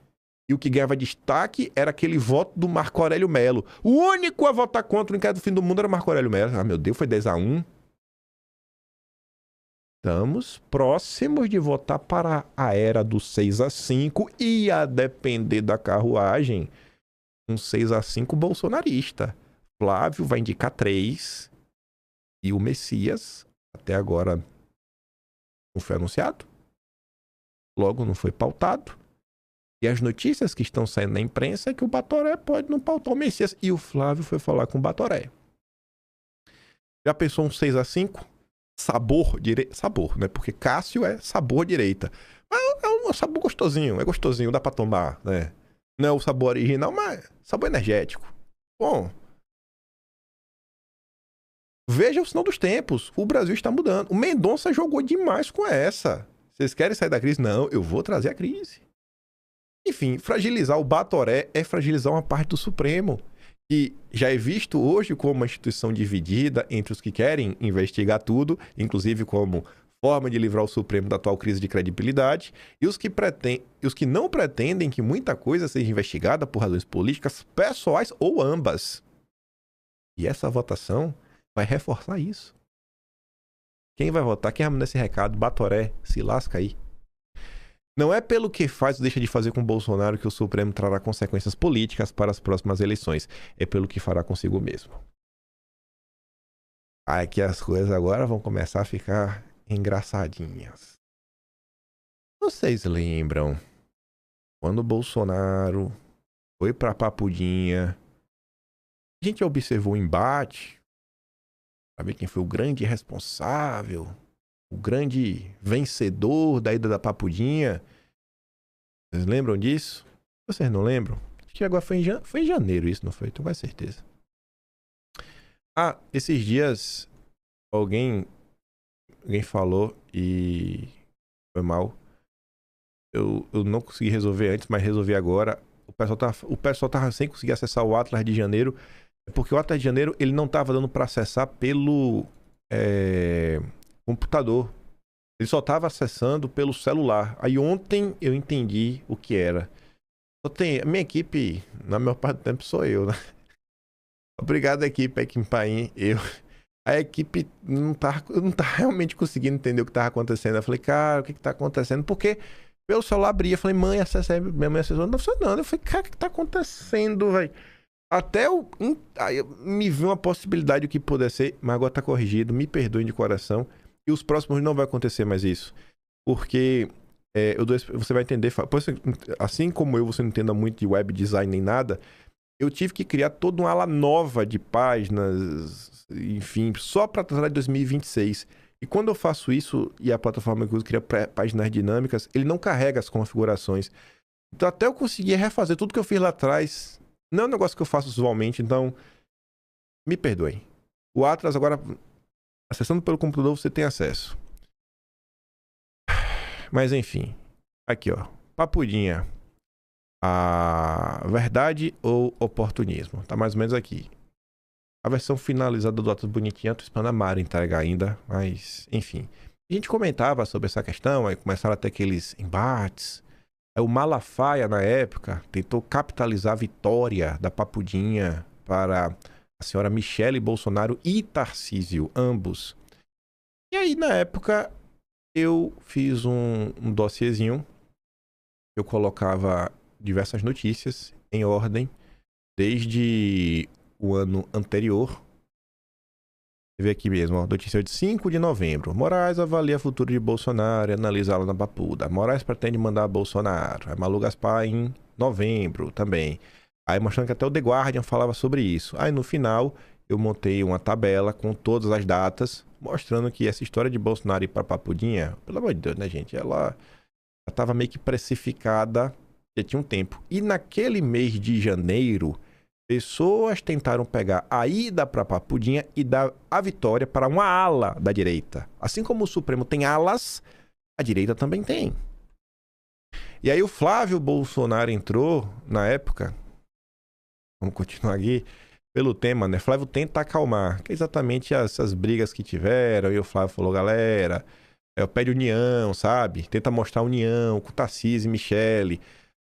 Speaker 1: E o que ganhava destaque era aquele voto do Marco Aurélio Melo. O único a votar contra o inquérito do fim do mundo era Marco Aurélio Melo. Ah, meu Deus, foi 10-1. Estamos próximos de votar para a era do 6-5 e, a depender da carruagem, um 6-5 bolsonarista. Flávio vai indicar 3 e o Messias, até agora, não foi anunciado. Logo, não foi pautado. E as notícias que estão saindo na imprensa é que o Batoré pode não pautar o Messias. E o Flávio foi falar com o Batoré. Já pensou um 6-5? Sabor direita. Sabor, né? Porque Cássio é sabor direita. Mas é um sabor gostosinho. É gostosinho, dá pra tomar, né? Não é o sabor original, mas sabor energético. Bom. Veja o sinal dos tempos. O Brasil está mudando. O Mendonça jogou demais com essa. Vocês querem sair da crise? Não, eu vou trazer a crise. Enfim, fragilizar o Batoré é fragilizar uma parte do Supremo, que já é visto hoje como uma instituição dividida entre os que querem investigar tudo, inclusive como forma de livrar o Supremo da atual crise de credibilidade, e os que não pretendem que muita coisa seja investigada por razões políticas, pessoais ou ambas. E essa votação vai reforçar isso. Quem vai votar, quem vai mandar esse recado, Batoré, se lasca aí. Não é pelo que faz ou deixa de fazer com Bolsonaro que o Supremo trará consequências políticas para as próximas eleições. É pelo que fará consigo mesmo. Aí que as coisas agora vão começar a ficar engraçadinhas. Vocês lembram quando o Bolsonaro foi para Papudinha? A gente observou o embate, sabe quem foi o grande responsável, o grande vencedor da ida da Papudinha? Vocês lembram disso? Vocês não lembram? Acho que agora foi em janeiro isso, não foi? Tenho quase certeza. Ah, esses dias alguém falou e foi mal. Eu não consegui resolver antes, mas resolvi agora. O pessoal tava sem conseguir acessar o Atlas de Janeiro, porque o Atlas de Janeiro ele não tava dando para acessar pelo computador. Ele só tava acessando pelo celular. Aí ontem eu entendi o que era. A minha equipe, na maior parte do tempo, sou eu, né? Obrigado, equipe Equim Paim. A equipe não tá realmente conseguindo entender o que tava acontecendo. Eu falei, cara, o que tá acontecendo? Porque pelo celular abria. Eu falei, mãe, acessa aí. Minha mãe acessou. Não funcionando. Eu falei, cara, o que tá acontecendo, velho? Aí me vi uma possibilidade do que pudesse ser, mas agora tá corrigido. Me perdoem de coração. E os próximos não vai acontecer mais isso. Porque você vai entender. Assim como você não entenda muito de web design nem nada, eu tive que criar toda uma ala nova de páginas, enfim, só para tratar de 2026. E quando eu faço isso e a plataforma que eu uso cria páginas dinâmicas, ele não carrega as configurações. Então até eu conseguir refazer tudo que eu fiz lá atrás. Não é um negócio que eu faço usualmente, então me perdoem. O Atlas agora, acessando pelo computador, você tem acesso. Mas enfim, aqui ó, Papudinha. A verdade ou oportunismo? Tá mais ou menos aqui. A versão finalizada do Atlas bonitinha, tô esperando a Mari entregar ainda, mas enfim. A gente comentava sobre essa questão, aí começaram a ter aqueles embates. Aí o Malafaia, na época, tentou capitalizar a vitória da Papudinha para a senhora Michele Bolsonaro e Tarcísio, ambos. E aí, na época, eu fiz um dossiezinho. Eu colocava diversas notícias em ordem, desde o ano anterior. Você vê aqui mesmo, ó, notícia de 5 de novembro. Moraes avalia futuro de Bolsonaro e analisa-lo na papuda. Moraes pretende mandar Bolsonaro. Malu Gaspar em novembro também. Aí mostrando que até o The Guardian falava sobre isso. Aí no final eu montei uma tabela com todas as datas, mostrando que essa história de Bolsonaro ir para Papudinha, pelo amor de Deus, né, gente? Ela estava meio que precificada, já tinha um tempo. E naquele mês de janeiro, pessoas tentaram pegar a ida para Papudinha e dar a vitória para uma ala da direita. Assim como o Supremo tem alas, a direita também tem. E aí o Flávio Bolsonaro entrou, na época, vamos continuar aqui, pelo tema, né? Flávio tenta acalmar, que é exatamente essas brigas que tiveram. E o Flávio falou, galera, pede união, sabe? Tenta mostrar união com Tarcísio e Michele.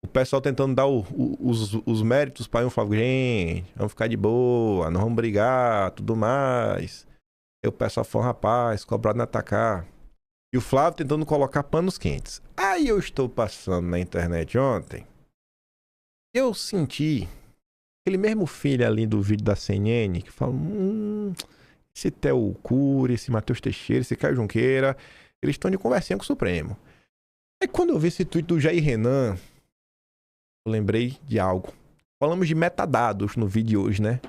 Speaker 1: O pessoal tentando dar os méritos para o Flávio. Gente, vamos ficar de boa, não vamos brigar, tudo mais. Aí o pessoal falou, rapaz, cobrado não atacar. E o Flávio tentando colocar panos quentes. Aí eu estou passando na internet ontem. Eu senti aquele mesmo filho ali do vídeo da CNN que fala, esse Theo Cury, esse Matheus Teixeira, esse Caio Junqueira, eles estão de conversinha com o Supremo. Aí quando eu vi esse tweet do Jair Renan, eu lembrei de algo. Falamos de metadados no vídeo de hoje, né?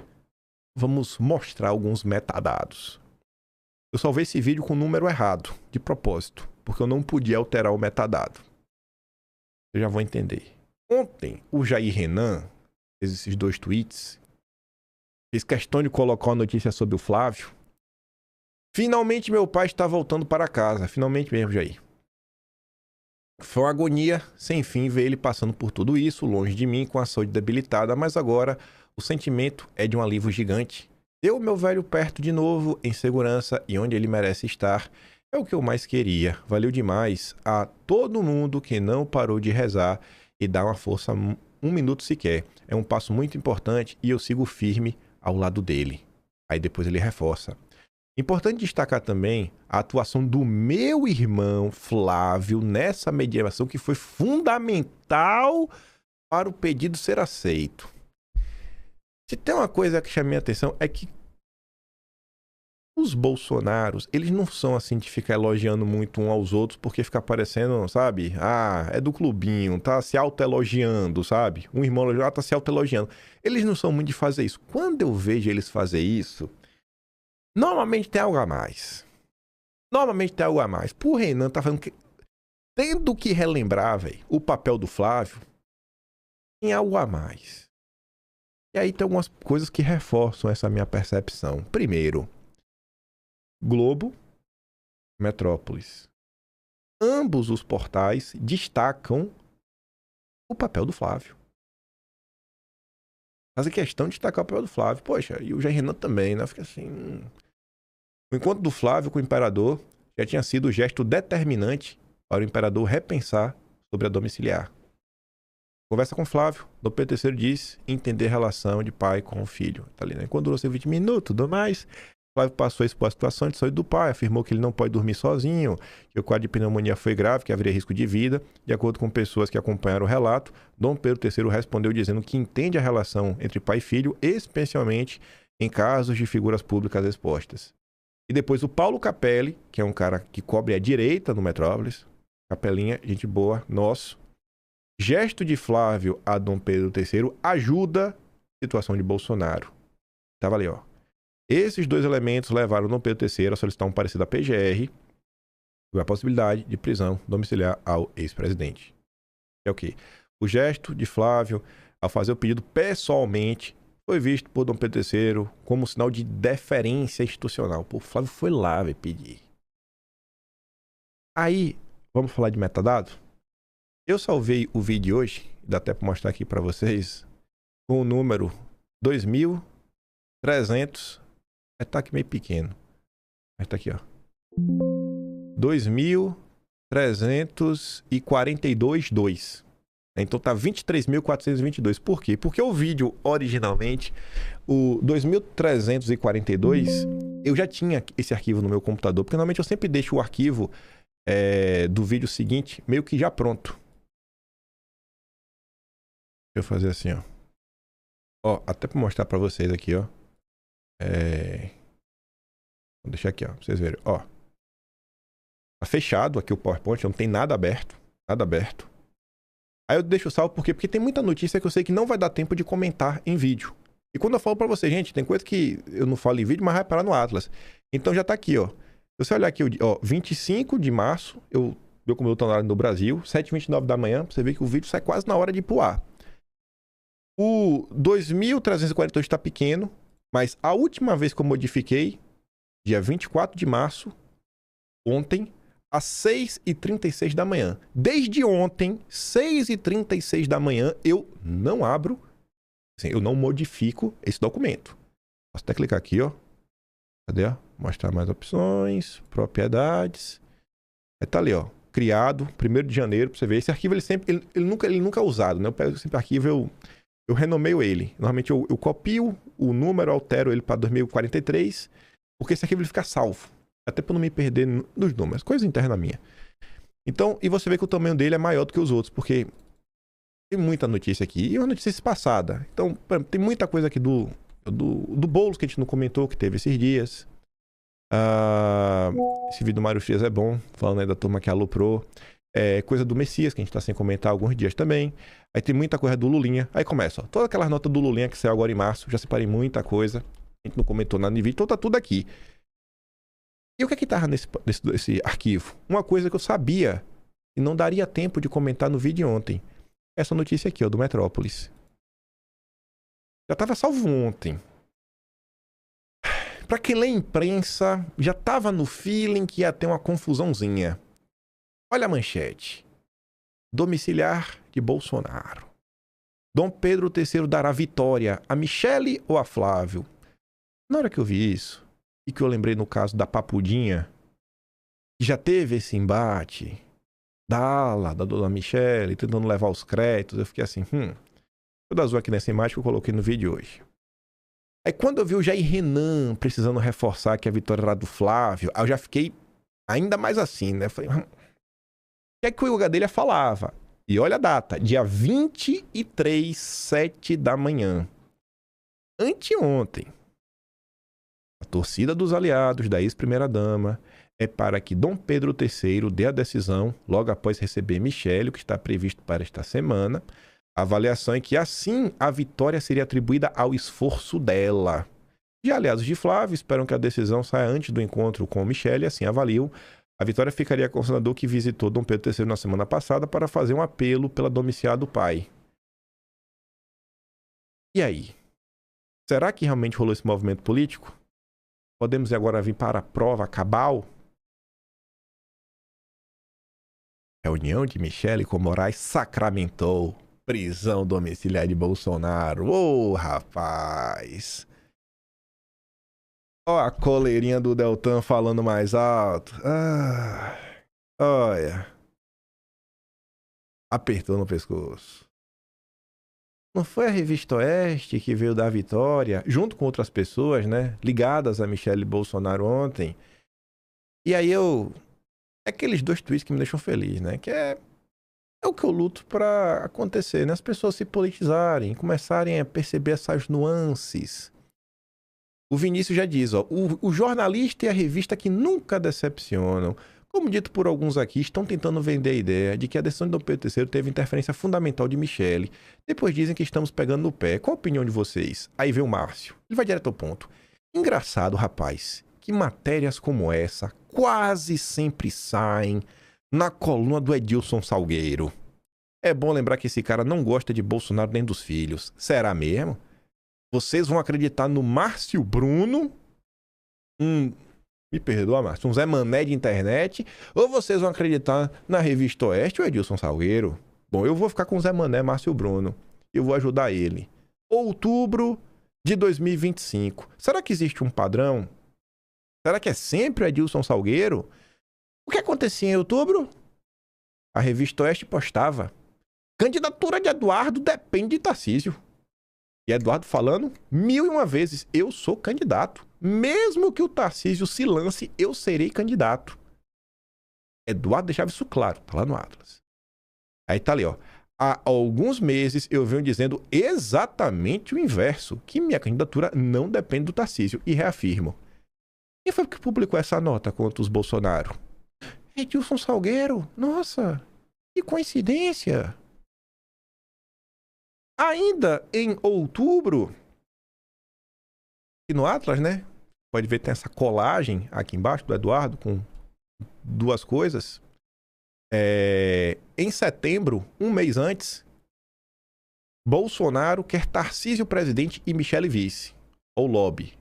Speaker 1: Vamos mostrar alguns metadados. Eu salvei esse vídeo com o número errado, de propósito, porque eu não podia alterar o metadado. Eu já vou entender. Ontem, o Jair Renan fez esses 2 tweets, fez questão de colocar uma notícia sobre o Flávio. Finalmente meu pai está voltando para casa. Finalmente mesmo, Jair. Foi uma agonia sem fim ver ele passando por tudo isso, longe de mim, com a saúde debilitada, mas agora o sentimento é de um alívio gigante. Ter o meu velho perto de novo, em segurança e onde ele merece estar. É o que eu mais queria. Valeu demais a todo mundo que não parou de rezar e dar uma força um minuto sequer. É um passo muito importante e eu sigo firme ao lado dele. Aí depois ele reforça. Importante destacar também a atuação do meu irmão Flávio nessa mediação que foi fundamental para o pedido ser aceito. Se tem uma coisa que chama minha atenção é que os Bolsonaros, eles não são assim de ficar elogiando muito um aos outros porque fica parecendo, sabe? Ah, é do clubinho, tá se autoelogiando, sabe? Um irmão elogiado tá se autoelogiando. Eles não são muito de fazer isso. Quando eu vejo eles fazer isso, normalmente tem algo a mais. Normalmente tem algo a mais. Por Renan tá falando que... Tendo que relembrar, velho, o papel do Flávio, tem algo a mais. E aí tem algumas coisas que reforçam essa minha percepção. Primeiro, Globo, Metrópolis. Ambos os portais destacam o papel do Flávio. Fazem questão de destacar o papel do Flávio. Poxa, e o Jair Renan também, né? Fica assim... O encontro do Flávio com o imperador já tinha sido o gesto determinante para o imperador repensar sobre a domiciliar. Conversa com Flávio, Dom Pedro III diz entender a relação de pai com o filho. Tá ali, né? Quando durou 20 minutos, tudo mais... Flávio passou a expor a situação de saúde do pai, afirmou que ele não pode dormir sozinho, que o quadro de pneumonia foi grave, que haveria risco de vida. De acordo com pessoas que acompanharam o relato, Dom Pedro III respondeu dizendo que entende a relação entre pai e filho, especialmente em casos de figuras públicas expostas. E depois o Paulo Capelli, que é um cara que cobre a direita no Metrópolis, Capelinha, gente boa, nosso. Gesto de Flávio a Dom Pedro III ajuda a situação de Bolsonaro. Tava ali, ó. Esses dois elementos levaram Dom Pedro III a solicitar um parecer da PGR sobre a possibilidade de prisão domiciliar ao ex-presidente. É o quê? O gesto de Flávio, ao fazer o pedido pessoalmente, foi visto por Dom Pedro III como um sinal de deferência institucional. Pô, Flávio foi lá pedir. Aí, vamos falar de metadado? Eu salvei o vídeo hoje, dá até para mostrar aqui para vocês, com o número 2300. Tá aqui meio pequeno. Mas tá aqui, ó. 2342.2. Então tá 23.422. Por quê? Porque o vídeo, originalmente, o 2342, eu já tinha esse arquivo no meu computador. Porque normalmente eu sempre deixo o arquivo do vídeo seguinte meio que já pronto. Deixa eu fazer assim, ó. Ó, até pra mostrar pra vocês aqui, ó. Vou deixar aqui, ó, pra vocês verem, ó. Tá fechado aqui o PowerPoint, não tem nada aberto. Nada aberto. Aí eu deixo salvo por quê? Porque tem muita notícia que eu sei que não vai dar tempo de comentar em vídeo. E quando eu falo pra você, gente, tem coisa que eu não falo em vídeo, mas vai parar no Atlas. Então já tá aqui, ó. Se você olhar aqui, ó, 25 de março, eu como eu tô na hora do Brasil, 7h29 da manhã, você vê que o vídeo sai quase na hora de ir pro ar. O 2342 tá pequeno, mas a última vez que eu modifiquei, dia 24 de março, ontem, às 6h36 da manhã. Desde ontem, 6h36 da manhã, eu não abro, assim, eu não modifico esse documento. Posso até clicar aqui, ó. Cadê? Mostrar mais opções, propriedades. Aí tá ali, ó. Criado, 1º de janeiro, pra você ver. Esse arquivo, ele nunca é usado, né? Eu pego sempre arquivo, eu renomeio ele. Normalmente eu copio o número, altero ele para 2043, porque esse arquivo ele fica salvo. Até para não me perder nos números. Coisa interna minha. Então, e você vê que o tamanho dele é maior do que os outros, porque tem muita notícia aqui. E uma notícia passada. Então, tem muita coisa aqui do Boulos que a gente não comentou, que teve esses dias. Esse vídeo do Mário Frias é bom, falando aí da turma que aloprou. Coisa do Messias, que a gente tá sem comentar há alguns dias também. Aí tem muita coisa do Lulinha. Aí começa, ó. Todas aquelas notas do Lulinha que saiu agora em março. Já separei muita coisa. A gente não comentou nada no vídeo, então tá tudo aqui. E o que é que tava nesse arquivo? Uma coisa que eu sabia e não daria tempo de comentar no vídeo ontem. Essa notícia aqui, ó, do Metrópolis. Já tava salvo ontem. Pra quem lê imprensa, já tava no feeling que ia ter uma confusãozinha. Olha a manchete. Domiciliar de Bolsonaro. Dom Pedro III dará vitória a Michele ou a Flávio? Na hora que eu vi isso, e que eu lembrei no caso da Papudinha, já teve esse embate da ala, da dona Michele, tentando levar os créditos. Eu fiquei assim, tudo azul aqui nessa imagem que eu coloquei no vídeo hoje. Aí quando eu vi o Jair Renan precisando reforçar que a vitória era do Flávio, aí eu já fiquei ainda mais assim, né? Falei, o que é que o Gadelha falava? E olha a data, dia 23, 7 da manhã. Anteontem, a torcida dos aliados da ex-primeira-dama é para que Dom Pedro III dê a decisão logo após receber Michele, o que está previsto para esta semana. A avaliação é que, assim, a vitória seria atribuída ao esforço dela. E aliados de Flávio esperam que a decisão saia antes do encontro com Michele e assim avaliam. A vitória ficaria com o senador que visitou Dom Pedro III na semana passada para fazer um apelo pela domiciliar do pai. E aí? Será que realmente rolou esse movimento político? Podemos agora vir para a prova cabal? Reunião de Michele com Moraes sacramentou prisão domiciliar de Bolsonaro. Ô, rapaz! Ó a coleirinha do Deltan falando mais alto. Olha. Apertou no pescoço. Não foi a Revista Oeste que veio dar vitória, junto com outras pessoas, né? Ligadas a Michele Bolsonaro ontem. E aí aqueles 2 tweets que me deixam feliz, né? Que é o que eu luto pra acontecer, né? As pessoas se politizarem, começarem a perceber essas nuances. O Vinícius já diz, ó, o jornalista e a revista que nunca decepcionam. Como dito por alguns aqui, estão tentando vender a ideia de que a decisão de Dom Pedro III teve interferência fundamental de Michele. Depois dizem que estamos pegando no pé. Qual a opinião de vocês? Aí vem o Márcio. Ele vai direto ao ponto. Engraçado, rapaz, que matérias como essa quase sempre saem na coluna do Edilson Salgueiro. É bom lembrar que esse cara não gosta de Bolsonaro nem dos filhos. Será mesmo? Vocês vão acreditar no Márcio Bruno? Me perdoa, Márcio, um Zé Mané de internet, ou vocês vão acreditar na Revista Oeste ou Edilson Salgueiro? Bom, eu vou ficar com o Zé Mané, Márcio Bruno. Eu vou ajudar ele. Outubro de 2025. Será que existe um padrão? Será que é sempre o Edilson Salgueiro? O que acontecia em outubro? A Revista Oeste postava: candidatura de Eduardo depende de Tarcísio. E Eduardo falando 1001 vezes, eu sou candidato. Mesmo que o Tarcísio se lance, eu serei candidato. Eduardo deixava isso claro, tá lá no Atlas. Aí tá ali, ó. Há alguns meses eu venho dizendo exatamente o inverso, que minha candidatura não depende do Tarcísio, e reafirmo. Quem foi que publicou essa nota contra os Bolsonaro? Edilson Salgueiro. Nossa, que coincidência. Ainda em outubro, e no Atlas, né? Pode ver que tem essa colagem aqui embaixo do Eduardo com 2 coisas. Em setembro, um mês antes, Bolsonaro quer Tarcísio presidente e Michele vice, ou lobby.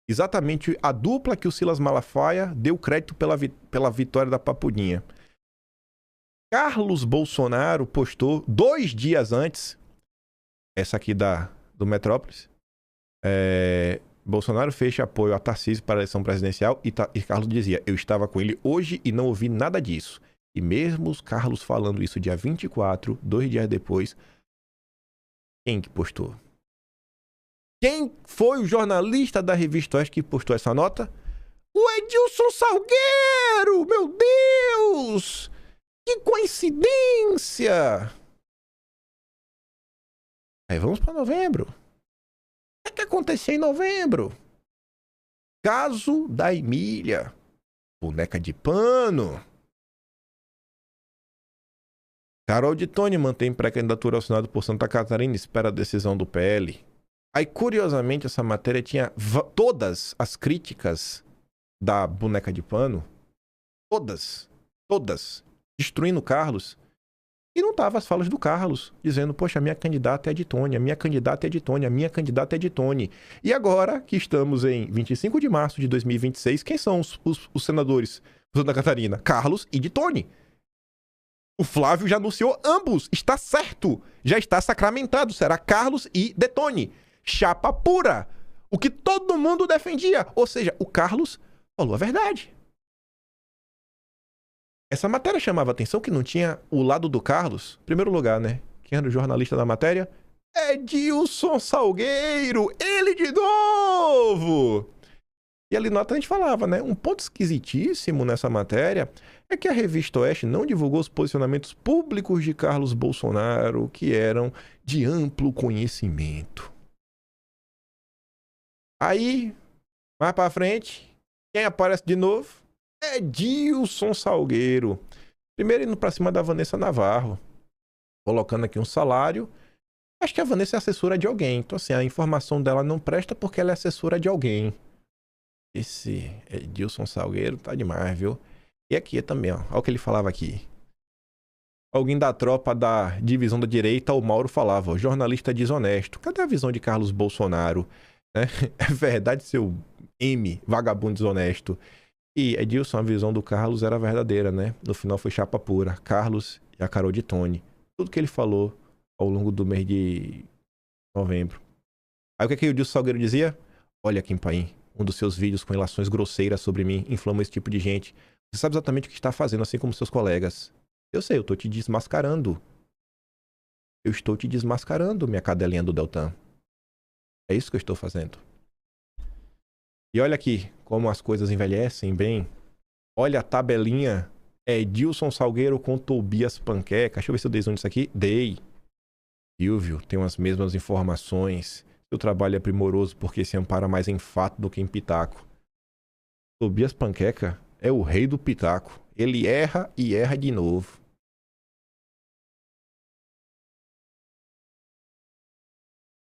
Speaker 1: Exatamente a dupla que o Silas Malafaia deu crédito pela vitória da Papudinha. Carlos Bolsonaro postou 2 dias antes, essa aqui do Metrópolis, Bolsonaro fecha apoio a Tarcísio para a eleição presidencial e Carlos dizia, eu estava com ele hoje e não ouvi nada disso. E mesmo os Carlos falando isso dia 24, 2 dias depois, quem que postou? Quem foi o jornalista da Revista Oeste que postou essa nota? O Edilson Salgueiro! Meu Deus! Que coincidência! Aí vamos para novembro. O que aconteceu em novembro? Caso da Emília. Boneca de pano. Carol de Tony mantém pré-candidatura ao Senado por Santa Catarina e espera a decisão do PL. Aí, curiosamente, essa matéria tinha todas as críticas da boneca de pano. Todas. Destruindo o Carlos. E não tava as falas do Carlos, dizendo, poxa, a minha candidata é de Tony, a minha candidata é de Tony, a minha candidata é de Tony. E agora que estamos em 25 de março de 2026, quem são os senadores de Santa Catarina? Carlos e de Tony. O Flávio já anunciou ambos, está certo, já está sacramentado, será Carlos e de Tony. Chapa pura, o que todo mundo defendia. Ou seja, o Carlos falou a verdade. Essa matéria chamava atenção que não tinha o lado do Carlos. Primeiro lugar, né? Quem era o jornalista da matéria? Edilson Salgueiro! Ele de novo! E ali nota a gente falava, né? Um ponto esquisitíssimo nessa matéria é que a revista Oeste não divulgou os posicionamentos públicos de Carlos Bolsonaro, que eram de amplo conhecimento. Aí, mais pra frente, quem aparece de novo? Edilson Salgueiro. Primeiro indo pra cima da Vanessa Navarro, colocando aqui um salário. Acho que a Vanessa é assessora de alguém. Então, assim, a informação dela não presta porque ela é assessora de alguém. Esse Edilson Salgueiro tá demais, viu? E aqui também, ó. Olha o que ele falava aqui. Alguém da tropa da divisão da direita, o Mauro falava, ó, jornalista desonesto. Cadê a visão de Carlos Bolsonaro? Né? É verdade, seu M, vagabundo desonesto. E Edilson, a visão do Carlos era verdadeira, né? No final foi chapa pura. Carlos e a Carol de Tony. Tudo que ele falou ao longo do mês de novembro. Aí o que o Edilson Salgueiro dizia? Olha, Kim Paim, um dos seus vídeos com relações grosseiras sobre mim inflama esse tipo de gente. Você sabe exatamente o que está fazendo, assim como seus colegas. Eu sei, eu tô te desmascarando. Eu estou te desmascarando, minha cadelinha do Deltan. É isso que eu estou fazendo. E olha aqui como as coisas envelhecem bem. Olha a tabelinha. É Edilson Salgueiro com Tobias Panqueca. Deixa eu ver se eu dei zoom nisso aqui. Dei. Silvio, tem as mesmas informações. Seu trabalho é primoroso porque se ampara mais em fato do que em pitaco. Tobias Panqueca é o rei do pitaco. Ele erra e erra de novo.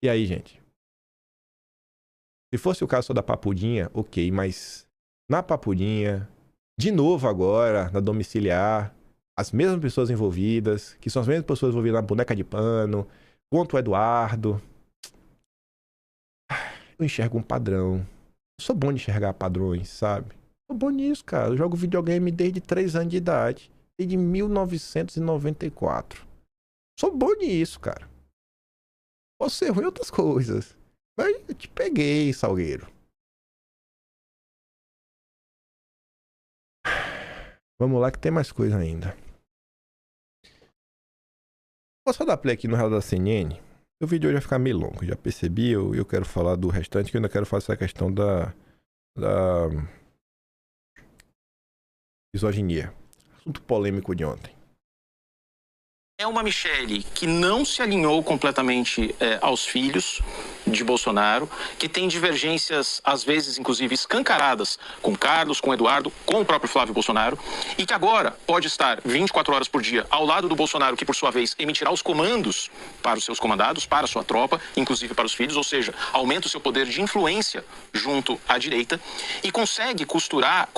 Speaker 1: E aí, gente? Se fosse o caso só da Papudinha, ok, mas na Papudinha, de novo agora, na domiciliar, as mesmas pessoas envolvidas, que são as mesmas pessoas envolvidas na boneca de pano, quanto o Eduardo. Eu enxergo um padrão. Eu sou bom de enxergar padrões, sabe? Sou bom nisso, cara. Eu jogo videogame desde 3 anos de idade. Desde 1994. Sou bom nisso, cara. Posso ser ruim em outras coisas. Mas eu te peguei, Salgueiro. Vamos lá que tem mais coisa ainda. Vou só dar play aqui no relógio da CNN. O vídeo hoje vai ficar meio longo, já percebi. Eu quero falar do restante, que eu ainda quero fazer essa questão da misoginia. Assunto polêmico de ontem.
Speaker 2: É uma Michelle que não se alinhou completamente aos filhos de Bolsonaro, que tem divergências, às vezes, inclusive, escancaradas com Carlos, com Eduardo, com o próprio Flávio Bolsonaro, e que agora pode estar 24 horas por dia ao lado do Bolsonaro, que, por sua vez, emitirá os comandos para os seus comandados, para a sua tropa, inclusive para os filhos, ou seja, aumenta o seu poder de influência junto à direita, e consegue costurar,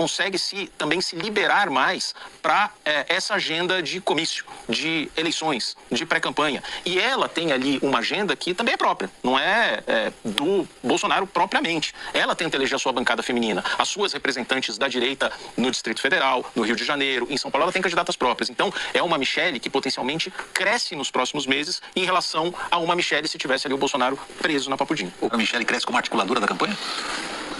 Speaker 2: também se liberar mais para essa agenda de comício, de eleições, de pré-campanha. E ela tem ali uma agenda que também é própria, não é do Bolsonaro propriamente. Ela tenta eleger a sua bancada feminina, as suas representantes da direita no Distrito Federal, no Rio de Janeiro, em São Paulo, ela tem candidatas próprias. Então, é uma Michelle que potencialmente cresce nos próximos meses em relação a uma Michelle se tivesse ali o Bolsonaro preso na Papudinha.
Speaker 3: A Michelle cresce como articuladora da campanha?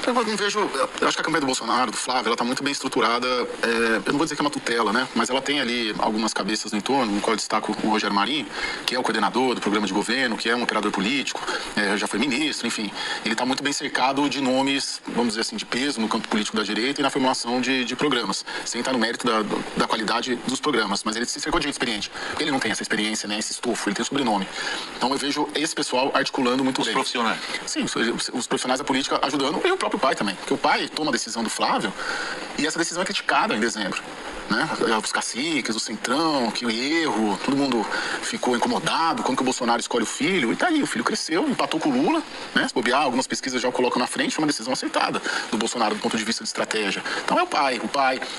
Speaker 3: Eu não vejo, eu acho que a campanha do Bolsonaro, do Flávio, ela está muito bem estruturada. Eu não vou dizer que é uma tutela, né? Mas ela tem ali algumas cabeças no entorno, no qual eu destaco o Rogério Marinho, que é o coordenador do programa de governo, que é um operador político, já foi ministro, enfim. Ele está muito bem cercado de nomes, vamos dizer assim, de peso no campo político da direita e na formulação de programas, sem estar no mérito da qualidade dos programas. Mas ele se cercou de gente experiente. Ele não tem essa experiência, né? Esse estofo, ele tem o sobrenome. Então eu vejo esse pessoal articulando muito bem.
Speaker 2: Os profissionais?
Speaker 3: Sim, os profissionais da política ajudando, e o próprio pai também, porque o pai toma a decisão do Flávio e essa decisão é criticada em dezembro, né? Os caciques, o centrão, que o erro, todo mundo ficou incomodado quando que o Bolsonaro escolhe o filho, e tá aí, o filho cresceu, empatou com o Lula, né? Se bobear, algumas pesquisas já o colocam na frente, foi uma decisão aceitada do Bolsonaro do ponto de vista de estratégia. Então é o pai,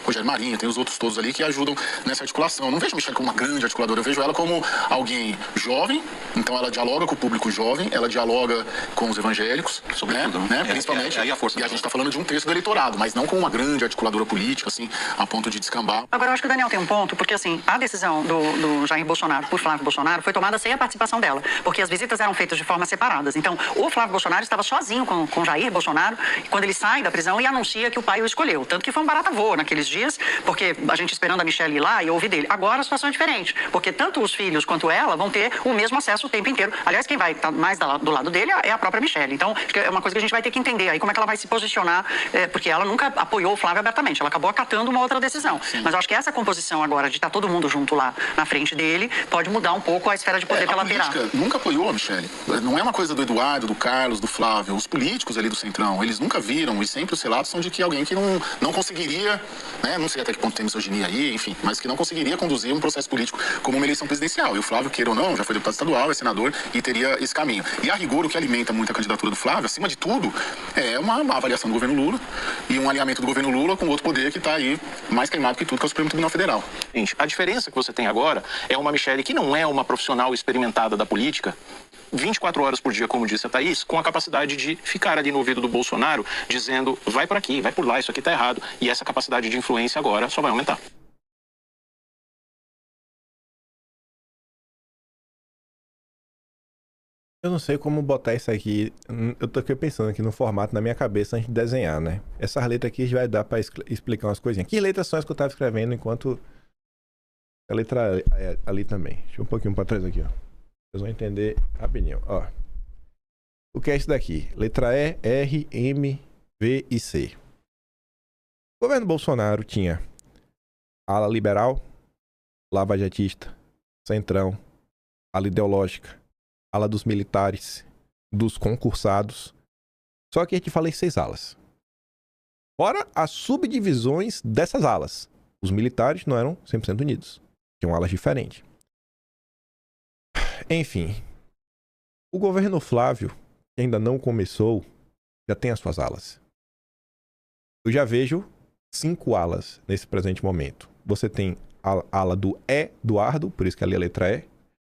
Speaker 3: Rogério Marinho, tem os outros todos ali que ajudam nessa articulação. Eu não vejo a Michelle como uma grande articuladora, eu vejo ela como alguém jovem, então ela dialoga com o público jovem, ela dialoga com os evangélicos, sobretudo, né? Principalmente.
Speaker 2: A força.
Speaker 3: E a gente tá falando de um terço do eleitorado, mas não como uma grande articuladora política, assim, a ponto de descambar tal.
Speaker 4: Agora, eu acho que o Daniel tem um ponto, porque assim, a decisão do Jair Bolsonaro por Flávio Bolsonaro foi tomada sem a participação dela, porque as visitas eram feitas de forma separadas. Então, o Flávio Bolsonaro estava sozinho com Jair Bolsonaro quando ele sai da prisão e anuncia que o pai o escolheu. Tanto que foi um barata voa naqueles dias, porque a gente esperando a Michelle ir lá e ouvir dele. Agora a situação é diferente, porque tanto os filhos quanto ela vão ter o mesmo acesso o tempo inteiro. Aliás, quem vai estar mais do lado dele é a própria Michelle. Então, acho que é uma coisa que a gente vai ter que entender aí como é que ela vai se posicionar, porque ela nunca apoiou o Flávio abertamente, ela acabou acatando uma outra decisão. Sim. Mas eu acho que essa composição agora de estar todo mundo junto lá na frente dele pode mudar um pouco a esfera de poder que ela terá.
Speaker 3: A política nunca apoiou a Michelle. Não é uma coisa do Eduardo, do Carlos, do Flávio. Os políticos ali do Centrão, eles nunca viram, e sempre os relatos são de que alguém que não conseguiria, né, não sei até que ponto tem misoginia aí, enfim, mas que não conseguiria conduzir um processo político como uma eleição presidencial. E o Flávio, queira ou não, já foi deputado estadual, é senador e teria esse caminho. E a rigor, o que alimenta muito a candidatura do Flávio, acima de tudo, é uma avaliação do governo Lula e um alinhamento do governo Lula com outro poder que está aí mais queimado que tudo, que é o Supremo Tribunal Federal.
Speaker 2: Gente, a diferença que você tem agora é uma Michelle que não é uma profissional experimentada da política, 24 horas por dia, como disse a Thaís, com a capacidade de ficar ali no ouvido do Bolsonaro, dizendo, vai por aqui, vai por lá, isso aqui tá errado. E essa capacidade de influência agora só vai aumentar.
Speaker 1: Eu não sei como botar isso aqui. Eu tô aqui pensando aqui no formato na minha cabeça antes de desenhar, né? Essas letras aqui vai dar pra explicar umas coisinhas. Que letras são as que eu tava escrevendo enquanto a letra ali também. Deixa eu um pouquinho pra trás aqui, ó. Vocês vão entender rapidinho, ó. O que é isso daqui? Letra E, R, M, V e C. O governo Bolsonaro tinha ala liberal, lavajatista, centrão, ala ideológica, ala dos militares, dos concursados. Só que a gente fala em 6 alas. Fora as subdivisões dessas alas. Os militares não eram 100% unidos. Tinham alas diferentes. Enfim. O governo Flávio, que ainda não começou, já tem as suas alas. Eu já vejo 5 alas nesse presente momento. Você tem a ala do Eduardo, por isso que ali é a letra E.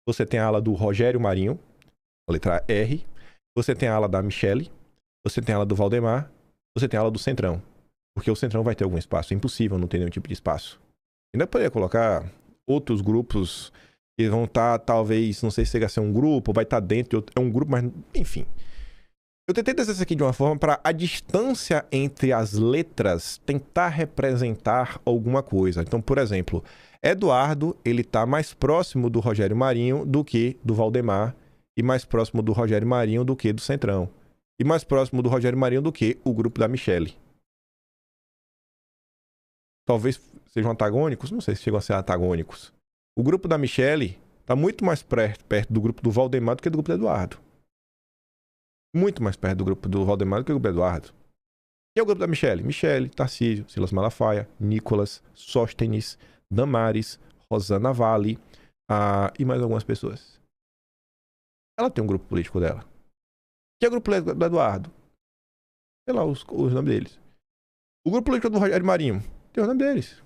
Speaker 1: Você tem a ala do Rogério Marinho, a letra R. Você tem a ala da Michelle. Você tem a ala do Valdemar. Você tem a ala do Centrão. Porque o Centrão vai ter algum espaço. É impossível não ter nenhum tipo de espaço. Ainda poderia colocar outros grupos que vão estar, talvez, não sei se chega a ser um grupo, vai estar dentro de outro, é um grupo, mas enfim. Eu tentei trazer isso aqui de uma forma para a distância entre as letras tentar representar alguma coisa. Então, por exemplo, Eduardo, ele tá mais próximo do Rogério Marinho do que do Valdemar, e mais próximo do Rogério Marinho do que do Centrão, e mais próximo do Rogério Marinho do que o grupo da Michelle. Talvez sejam antagônicos, não sei se chegam a ser antagônicos. O grupo da Michelle está muito mais perto do grupo do Valdemar do que do grupo do Eduardo. Muito mais perto do grupo do Valdemar do que do grupo do Eduardo. E é o grupo da Michelle? Michelle, Tarcísio, Silas Malafaia, Nicolas, Sóstenes, Damares, Rosana Vale e mais algumas pessoas. Ela tem um grupo político dela. Que é o grupo do Eduardo? Sei lá os nomes deles. O grupo político do Rogério Marinho tem os nomes deles.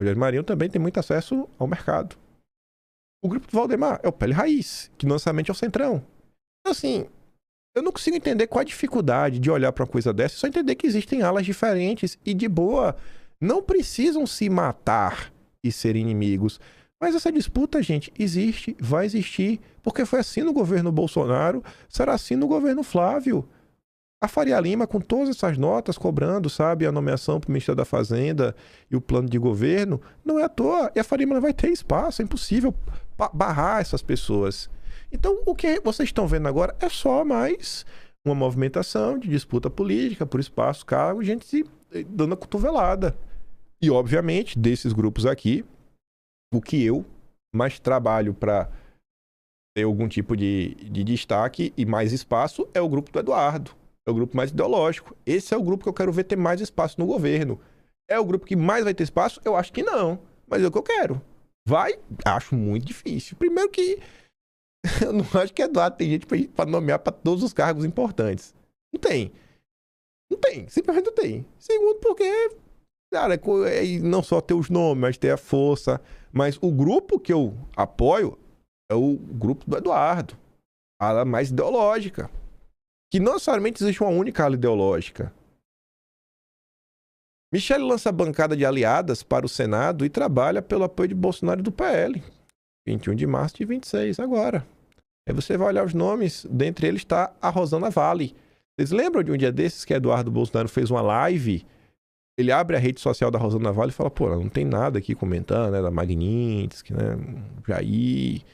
Speaker 1: O Rogério Marinho também tem muito acesso ao mercado. O grupo do Valdemar é o Pele Raiz, que não necessariamente é o Centrão. Então, assim, eu não consigo entender qual a dificuldade de olhar para uma coisa dessa, só entender que existem alas diferentes e, de boa, não precisam se matar e ser inimigos. Mas essa disputa, gente, existe, vai existir, porque foi assim no governo Bolsonaro, será assim no governo Flávio. A Faria Lima, com todas essas notas, cobrando, sabe, a nomeação para o Ministério da Fazenda e o plano de governo, não é à toa. E a Faria Lima não vai ter espaço, é impossível barrar essas pessoas. Então, o que vocês estão vendo agora é só mais uma movimentação de disputa política por espaço, cargo, gente se dando a cotovelada. E, obviamente, desses grupos aqui, o que eu mais trabalho para ter algum tipo de destaque e mais espaço é o grupo do Eduardo. É o grupo mais ideológico. Esse é o grupo que eu quero ver ter mais espaço no governo. É o grupo que mais vai ter espaço? Eu acho que não. Mas é o que eu quero. Vai? Acho muito difícil. Primeiro que eu não acho que Eduardo tem gente para nomear para todos os cargos importantes. Não tem. Não tem. Simplesmente não tem. Segundo porque, cara, não só ter os nomes, mas ter a força. Mas o grupo que eu apoio é o grupo do Eduardo. A ala mais ideológica. Que não necessariamente existe uma única ala ideológica. Michele lança a bancada de aliadas para o Senado e trabalha pelo apoio de Bolsonaro e do PL. 21 de março de 26, agora. Aí você vai olhar os nomes, dentre eles está a Rosana Vale. Vocês lembram de um dia desses que Eduardo Bolsonaro fez uma live? Ele abre a rede social da Rosana Vale e fala, pô, não tem nada aqui comentando, né, da Magnitsky, né, Jair.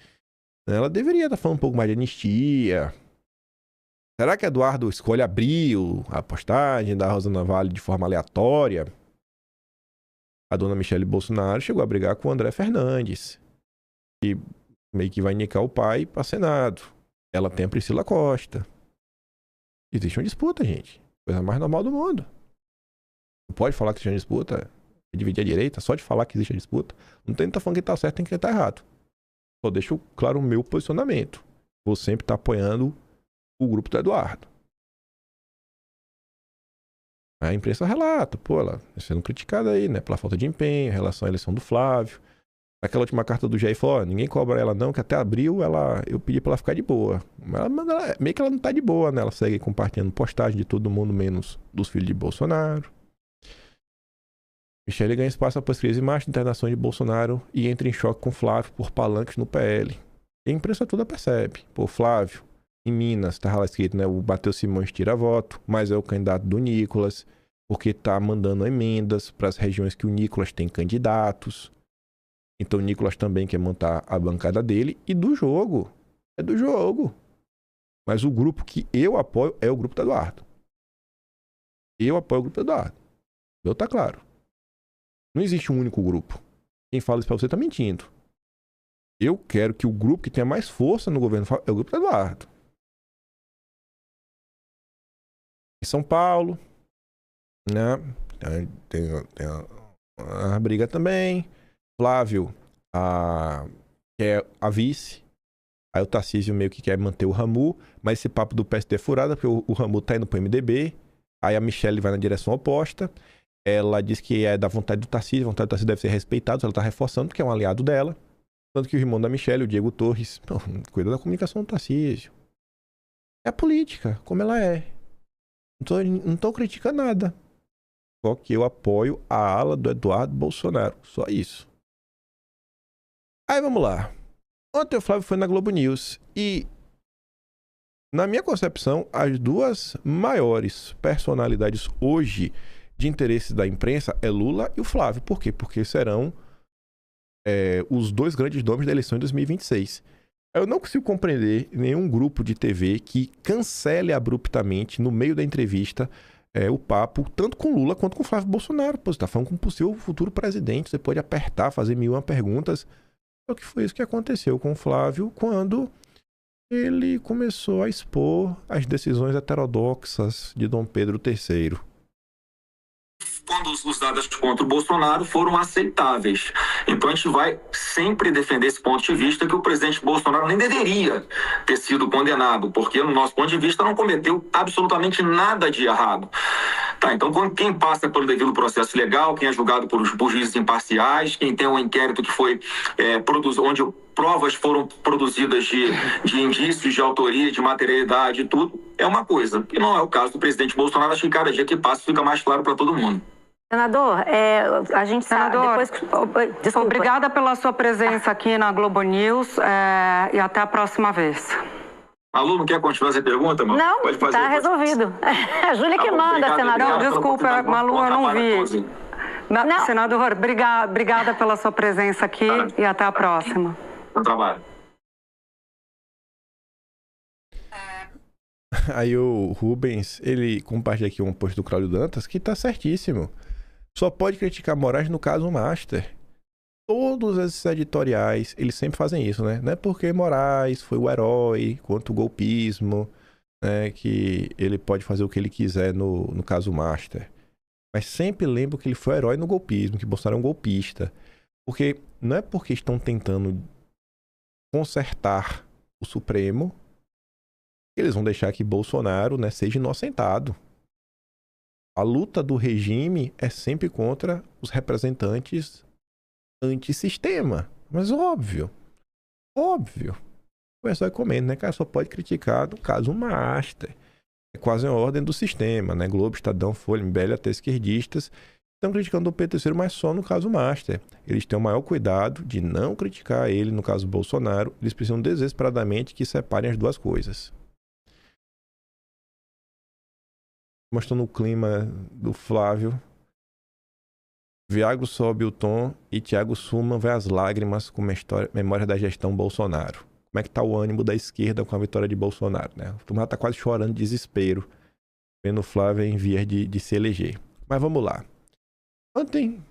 Speaker 1: Ela deveria estar falando um pouco mais de anistia. Será que Eduardo escolhe abrir a postagem da Rosana Vale de forma aleatória? A dona Michele Bolsonaro chegou a brigar com o André Fernandes, que meio que vai indicar o pai para Senado. Ela tem a Priscila Costa. Existe uma disputa, gente. Coisa mais normal do mundo. Não pode falar que existe uma disputa, dividir a direita, só de falar que existe a disputa. Não tem que estar falando que tá certo, tem que estar errado. Só deixo claro o meu posicionamento. Vou sempre estar apoiando o grupo do Eduardo. A imprensa relata, pô, ela sendo criticada aí, né, pela falta de empenho em relação à eleição do Flávio. Naquela última carta do Jair, falou, ninguém cobra ela não, que até abril eu pedi pra ela ficar de boa. Mas meio que ela não tá de boa, né? Ela segue compartilhando postagem de todo mundo, menos dos filhos de Bolsonaro. Michele ganha espaço após crise e marcha de internação de Bolsonaro e entra em choque com Flávio por palanques no PL. E a imprensa toda percebe. Pô, Flávio, em Minas, tá lá escrito, né? O Matheus Simões tira voto, mas é o candidato do Nicolas, porque tá mandando emendas para as regiões que o Nicolas tem candidatos. Então o Nicolas também quer montar a bancada dele e do jogo. É do jogo. Mas o grupo que eu apoio é o grupo do Eduardo. Eu apoio o grupo do Eduardo. Meu tá claro. Não existe um único grupo. Quem fala isso pra você tá mentindo. Eu quero que o grupo que tenha mais força no governo é o grupo do Eduardo. Em São Paulo, né? Tem a briga também. Flávio, que é a vice. Aí o Tarcísio meio que quer manter o Ramu, mas esse papo do PSD é furado, porque o Ramu tá indo pro MDB. Aí a Michele vai na direção oposta. Ela diz que é da vontade do Tarcísio, a vontade do Tarcísio deve ser respeitada, ela tá reforçando, porque é um aliado dela. Tanto que o irmão da Michele, o Diego Torres, cuida da comunicação do Tarcísio. É a política, como ela é. Não tô criticando nada. Só que eu apoio a ala do Eduardo Bolsonaro. Só isso. Aí vamos lá. Ontem o Flávio foi na Globo News e, na minha concepção, as duas maiores personalidades hoje de interesse da imprensa é Lula e o Flávio. Por quê? Porque serão os dois grandes nomes da eleição de 2026. Eu não consigo compreender nenhum grupo de TV que cancele abruptamente, no meio da entrevista, o papo, tanto com Lula quanto com Flávio Bolsonaro. Pô, você tá falando com um possível futuro presidente, você pode apertar, fazer 1001 perguntas. Só que foi isso que aconteceu com o Flávio quando ele começou a expor as decisões heterodoxas de Dom Pedro III.
Speaker 5: Quando os dados contra o Bolsonaro foram aceitáveis. Então a gente vai sempre defender esse ponto de vista que o presidente Bolsonaro nem deveria ter sido condenado, porque no nosso ponto de vista não cometeu absolutamente nada de errado. Tá, então quem passa pelo devido processo legal, quem é julgado por juízes imparciais, quem tem um inquérito que foi onde provas foram produzidas de indícios, de autoria, de materialidade e tudo, é uma coisa. E não é o caso do presidente Bolsonaro, acho que cada dia que passa fica mais claro para todo mundo.
Speaker 6: Senador, a gente sabe... Desculpa.
Speaker 7: Obrigada pela sua presença aqui na Globo News e até a próxima vez.
Speaker 5: Malu, não quer continuar essa pergunta, mano?
Speaker 6: Não, pode fazer, tá resolvido. A Júlia que manda,
Speaker 5: obrigado,
Speaker 6: senador.
Speaker 7: Não, desculpa, Malu, eu não vi. Não. Senador, obrigada pela sua presença aqui e até a próxima.
Speaker 5: Bom trabalho.
Speaker 1: Aí o Rubens, ele compartilha aqui um post do Cláudio Dantas que tá certíssimo. Só pode criticar Moraes no caso Master. Todos esses editoriais, eles sempre fazem isso, né? Não é porque Moraes foi o herói contra o golpismo, né? Que ele pode fazer o que ele quiser no caso Master. Mas sempre lembro que ele foi o herói no golpismo, que Bolsonaro é um golpista. Porque não é porque estão tentando consertar o Supremo que eles vão deixar que Bolsonaro, né, seja inocentado. A luta do regime é sempre contra os representantes antissistema. Mas óbvio. O pessoal comenta, né? Cara, só pode criticar no caso Master. É quase uma ordem do sistema, né? Globo, Estadão, Folha, MBL, até esquerdistas estão criticando o PT, mas só no caso Master. Eles têm o maior cuidado de não criticar ele no caso Bolsonaro. Eles precisam desesperadamente que separem as duas coisas. Mostrando o clima do Flávio. Viago sobe o tom e Thiago Suman vai às lágrimas com memória da gestão Bolsonaro. Como é que tá o ânimo da esquerda com a vitória de Bolsonaro, né? O turma tá quase chorando de desespero, vendo o Flávio em vias de se eleger. Mas vamos lá. Ontem,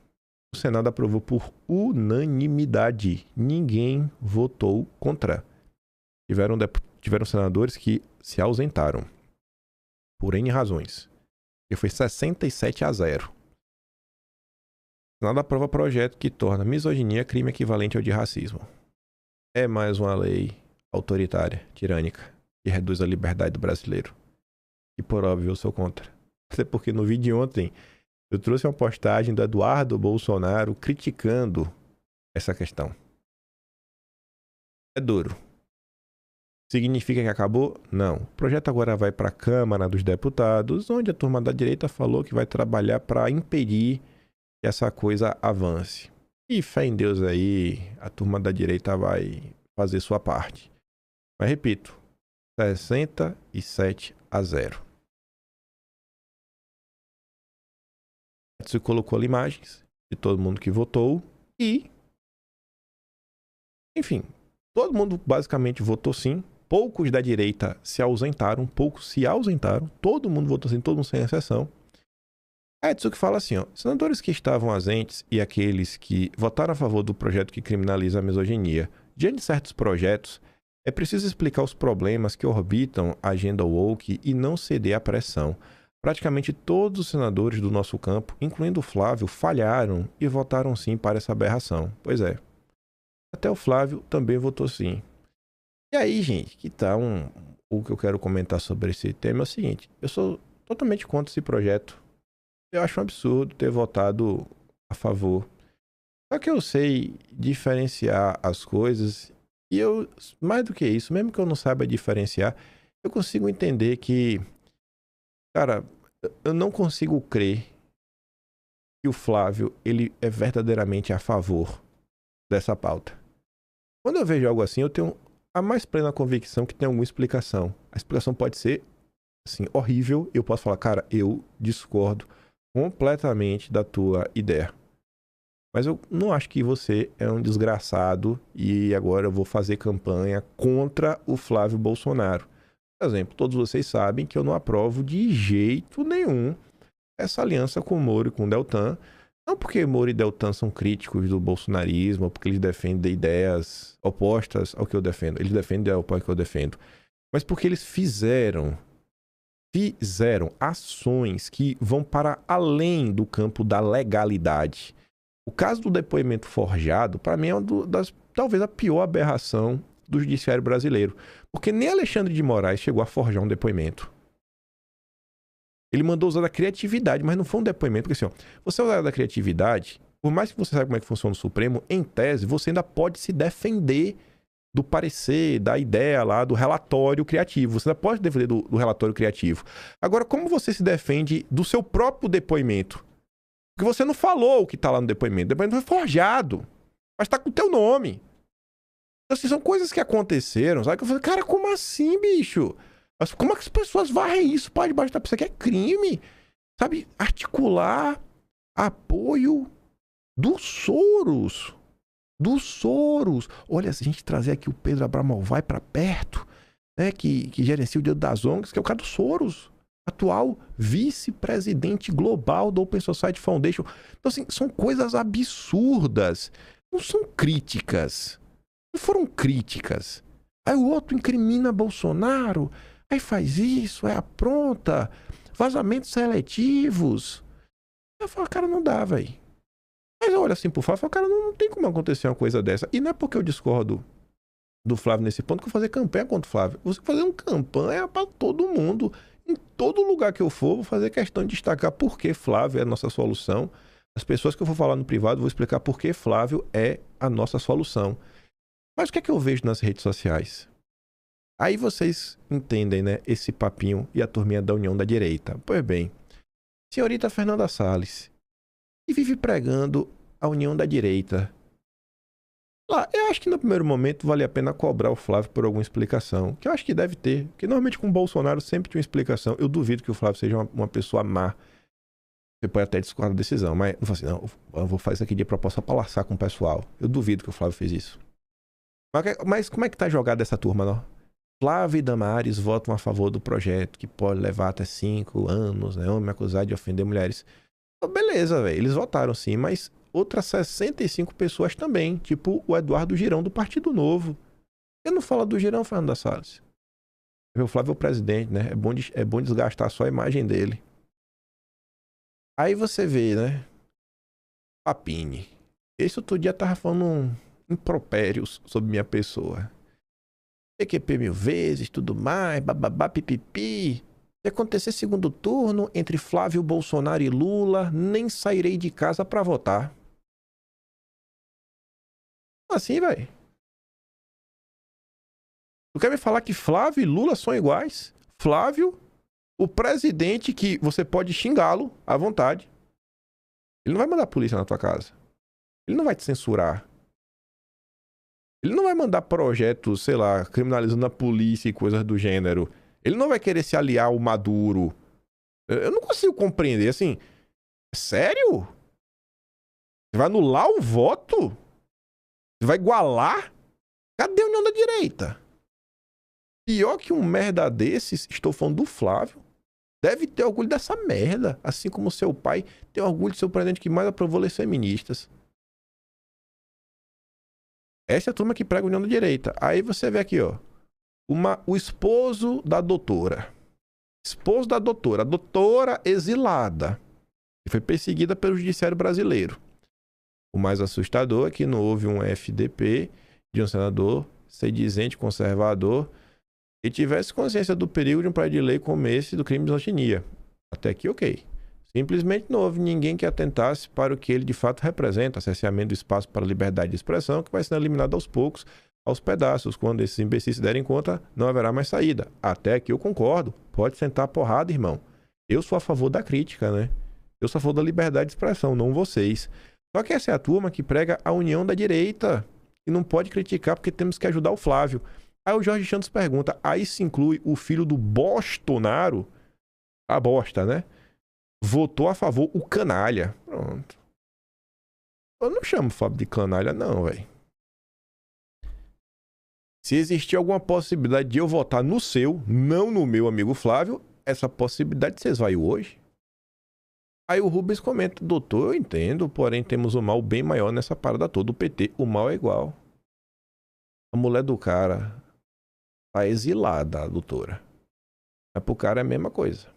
Speaker 1: o Senado aprovou por unanimidade. Ninguém votou contra. Tiveram senadores que se ausentaram. Por N razões. E foi 67-0. O Senado aprova projeto que torna misoginia crime equivalente ao de racismo. É mais uma lei autoritária, tirânica, que reduz a liberdade do brasileiro. E por óbvio eu sou contra. Até porque no vídeo de ontem eu trouxe uma postagem do Eduardo Bolsonaro criticando essa questão. É duro. Significa que acabou? Não. O projeto agora vai para a Câmara dos Deputados, onde a turma da direita falou que vai trabalhar para impedir que essa coisa avance. E fé em Deus aí, a turma da direita vai fazer sua parte. Mas repito, 67-0. Você colocou ali imagens de todo mundo que votou e, enfim, todo mundo basicamente votou sim. Poucos da direita se ausentaram, todo mundo votou sim, todo mundo sem exceção. A Edson que fala assim, ó, senadores que estavam ausentes e aqueles que votaram a favor do projeto que criminaliza a misoginia, diante de certos projetos, é preciso explicar os problemas que orbitam a agenda woke e não ceder à pressão. Praticamente todos os senadores do nosso campo, incluindo o Flávio, falharam e votaram sim para essa aberração. Pois é. Até o Flávio também votou sim. E aí, gente, que tá o que eu quero comentar sobre esse tema é o seguinte. Eu sou totalmente contra esse projeto. Eu acho um absurdo ter votado a favor. Só que eu sei diferenciar as coisas e eu, mais do que isso, mesmo que eu não saiba diferenciar, eu consigo entender que, cara, eu não consigo crer que o Flávio, ele é verdadeiramente a favor dessa pauta. Quando eu vejo algo assim, eu tenho a mais plena convicção que tem alguma explicação. A explicação pode ser, assim, horrível. Eu posso falar, cara, eu discordo completamente da tua ideia. Mas eu não acho que você é um desgraçado e agora eu vou fazer campanha contra o Flávio Bolsonaro. Por exemplo, todos vocês sabem que eu não aprovo de jeito nenhum essa aliança com o Moro e com o Deltan. Não porque Moro e Deltan são críticos do bolsonarismo, ou porque eles defendem ideias opostas ao que eu defendo. Eles defendem o que eu defendo. Mas porque eles fizeram ações que vão para além do campo da legalidade. O caso do depoimento forjado, para mim, é talvez a pior aberração do judiciário brasileiro. Porque nem Alexandre de Moraes chegou a forjar um depoimento. Ele mandou usar da criatividade, mas não foi um depoimento. Porque assim, ó, você usar da criatividade, por mais que você saiba como é que funciona o Supremo, em tese, você ainda pode se defender do parecer, da ideia lá, do relatório criativo. Você ainda pode defender do relatório criativo. Agora, como você se defende do seu próprio depoimento? Porque você não falou o que está lá no depoimento. O depoimento foi forjado, mas está com o teu nome. Então, assim, são coisas que aconteceram, sabe? Que eu falei, cara, como assim, bicho? Como é que as pessoas varrem isso para debaixo da pessoa? Que é crime, sabe? Articular apoio dos Soros. Olha, se a gente trazer aqui o Pedro Abramovay para perto, né, que gerencia o Dia das ONGs, que é o cara do Soros, atual vice-presidente global do Open Society Foundation. Então, assim, são coisas absurdas. Não são críticas. Não foram críticas. Aí o outro incrimina Bolsonaro, aí faz isso, aí apronta, vazamentos seletivos. Eu falo, cara, não dá, velho. Mas eu olho assim pro Flávio e falo, cara, não tem como acontecer uma coisa dessa. E não é porque eu discordo do Flávio nesse ponto que eu vou fazer campanha contra o Flávio. Você fazer uma campanha para todo mundo. Em todo lugar que eu for, vou fazer questão de destacar por que Flávio é a nossa solução. As pessoas que eu for falar no privado, vou explicar por que Flávio é a nossa solução. Mas o que é que eu vejo nas redes sociais? Aí vocês entendem, né, esse papinho e a turminha da União da Direita. Pois bem, senhorita Fernanda Salles, e vive pregando a união da direita. Lá, eu acho que no primeiro momento vale a pena cobrar o Flávio por alguma explicação, que eu acho que deve ter, porque normalmente com o Bolsonaro sempre tinha uma explicação. Eu duvido que o Flávio seja uma pessoa má. Você pode até discordar da decisão, mas não assim, não, eu vou fazer isso aqui de proposta para laçar com o pessoal. Eu duvido que o Flávio fez isso. Mas como é que tá jogada essa turma, não? Flávio e Damares votam a favor do projeto, que pode levar até 5 anos, né? Homem acusado de ofender mulheres. Beleza, velho, eles votaram sim, mas outras 65 pessoas também, tipo o Eduardo Girão do Partido Novo. Eu não falo do Girão, Fernando da Salles. O Flávio é o presidente, né? É bom desgastar só a imagem dele. Aí você vê, né? Papini. Esse outro dia tava falando impropérios sobre minha pessoa. PQP 1000 vezes, tudo mais, bababá, pipipi. Se acontecer segundo turno entre Flávio, Bolsonaro e Lula, nem sairei de casa pra votar. Assim, velho. Tu quer me falar que Flávio e Lula são iguais? Flávio, o presidente que você pode xingá-lo à vontade. Ele não vai mandar a polícia na tua casa. Ele não vai te censurar. Ele não vai mandar projetos, sei lá, criminalizando a polícia e coisas do gênero. Ele não vai querer se aliar ao Maduro. Eu não consigo compreender, assim... Sério? Você vai anular o voto? Você vai igualar? Cadê a união da direita? Pior que um merda desses, estou falando do Flávio, deve ter orgulho dessa merda. Assim como seu pai tem orgulho de ser o presidente que mais aprovou leis feministas. Essa é a turma que prega a união da direita. Aí você vê aqui, ó. O esposo da doutora. Esposo da doutora. A doutora exilada. Que foi perseguida pelo judiciário brasileiro. O mais assustador é que não houve um FDP de um senador sedizente, conservador, e tivesse consciência do perigo de um projeto de lei como esse do crime de misoginia. Até aqui, ok. Simplesmente não houve ninguém que atentasse para o que ele de fato representa, cerceamento do espaço para a liberdade de expressão, que vai sendo eliminado aos poucos, aos pedaços. Quando esses imbecis se derem conta, não haverá mais saída. Até aqui eu concordo. Pode sentar a porrada, irmão. Eu sou a favor da crítica, né? Eu sou a favor da liberdade de expressão, não vocês. Só que essa é a turma que prega a união da direita. E não pode criticar porque temos que ajudar o Flávio. Aí o Jorge Santos pergunta, aí se inclui o filho do Bolsonaro? A bosta, né? Votou a favor o canalha. Pronto. Eu não chamo o Fábio de canalha, não, velho. Se existir alguma possibilidade de eu votar no seu, não no meu amigo Flávio, essa possibilidade se esvaiu hoje. Aí o Rubens comenta, doutor, eu entendo, porém temos um mal bem maior nessa parada toda. O PT, o mal é igual. A mulher do cara tá exilada, a doutora. Mas pro cara é a mesma coisa.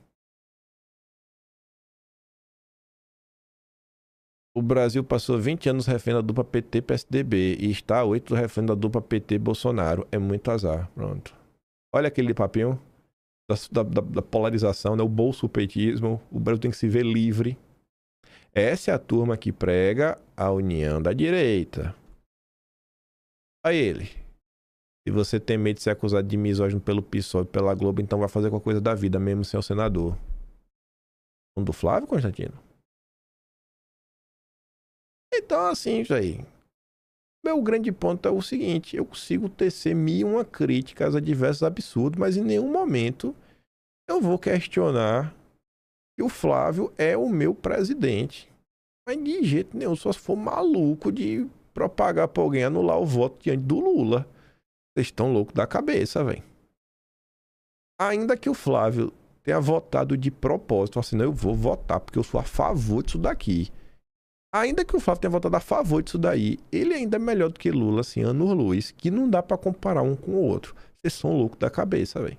Speaker 1: O Brasil passou 20 anos refém da dupla PT-PSDB e está a 8 refém da dupla PT-Bolsonaro. É muito azar. Pronto. Olha aquele papinho da polarização, né? O bolsopetismo. O Brasil tem que se ver livre. Essa é a turma que prega a união da direita. Aí ele. Se você tem medo de ser acusado de misógino pelo PSOL e pela Globo, então vai fazer qualquer coisa da vida, mesmo sem o senador. Um do Flávio, Constantino? Então, assim, isso aí. Meu grande ponto é o seguinte: eu consigo tecer 1001 críticas a diversos absurdos, mas em nenhum momento eu vou questionar que o Flávio é o meu presidente. Mas de jeito nenhum, só se for maluco de propagar pra alguém anular o voto diante do Lula. Vocês estão loucos da cabeça, velho. Ainda que o Flávio tenha votado de propósito, assim, não, eu vou votar porque eu sou a favor disso daqui. Ainda que o Flávio tenha votado a favor disso daí, ele ainda é melhor do que Lula, assim, anos-luz, que não dá pra comparar um com o outro. Vocês são loucos da cabeça, velho.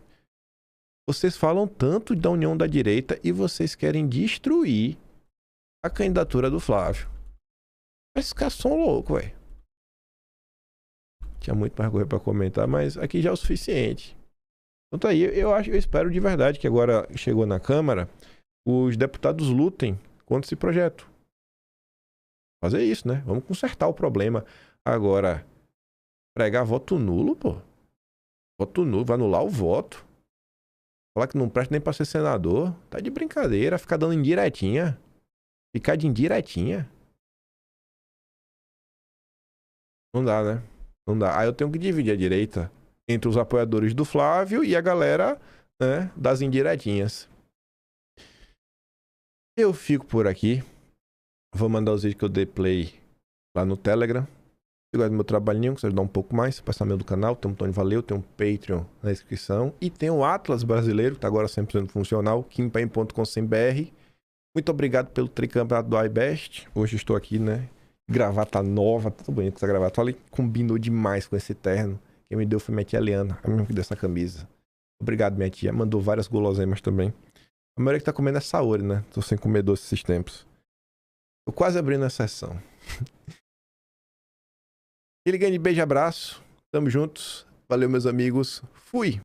Speaker 1: Vocês falam tanto da união da direita e vocês querem destruir a candidatura do Flávio. Esses caras são loucos, velho. Tinha muito mais coisa pra comentar, mas aqui já é o suficiente. Então aí, eu espero de verdade que agora chegou na Câmara, os deputados lutem contra esse projeto. Fazer isso, né? Vamos consertar o problema. Agora, pregar voto nulo, pô. Voto nulo, vai anular o voto. Falar que não presta nem pra ser senador. Tá de brincadeira, ficar dando indiretinha. Ficar de indiretinha? Não dá, né? Não dá. Aí eu tenho que dividir a direita entre os apoiadores do Flávio e a galera, né, das indiretinhas. Eu fico por aqui. Vou mandar os vídeos que eu dei play lá no Telegram. Se gosta do meu trabalhinho, quiser ajudar um pouco mais, passar meu do canal, tem um Tony Valeu, tem um Patreon na descrição. E tem o Atlas brasileiro, que tá agora 100% funcional, kimpaim.com.br. Muito obrigado pelo tricampeonato do iBest. Hoje estou aqui, né? Gravata nova, tudo bonito essa gravata. Olha, combinou demais com esse terno. Quem me deu foi minha tia Liana, a mesma que deu essa camisa. Obrigado, minha tia. Mandou várias guloseimas também. A maioria que tá comendo é Saori, né? Tô sem comer doce esses tempos. Tô quase abrindo a sessão. Aquele grande beijo e abraço. Tamo juntos. Valeu, meus amigos. Fui!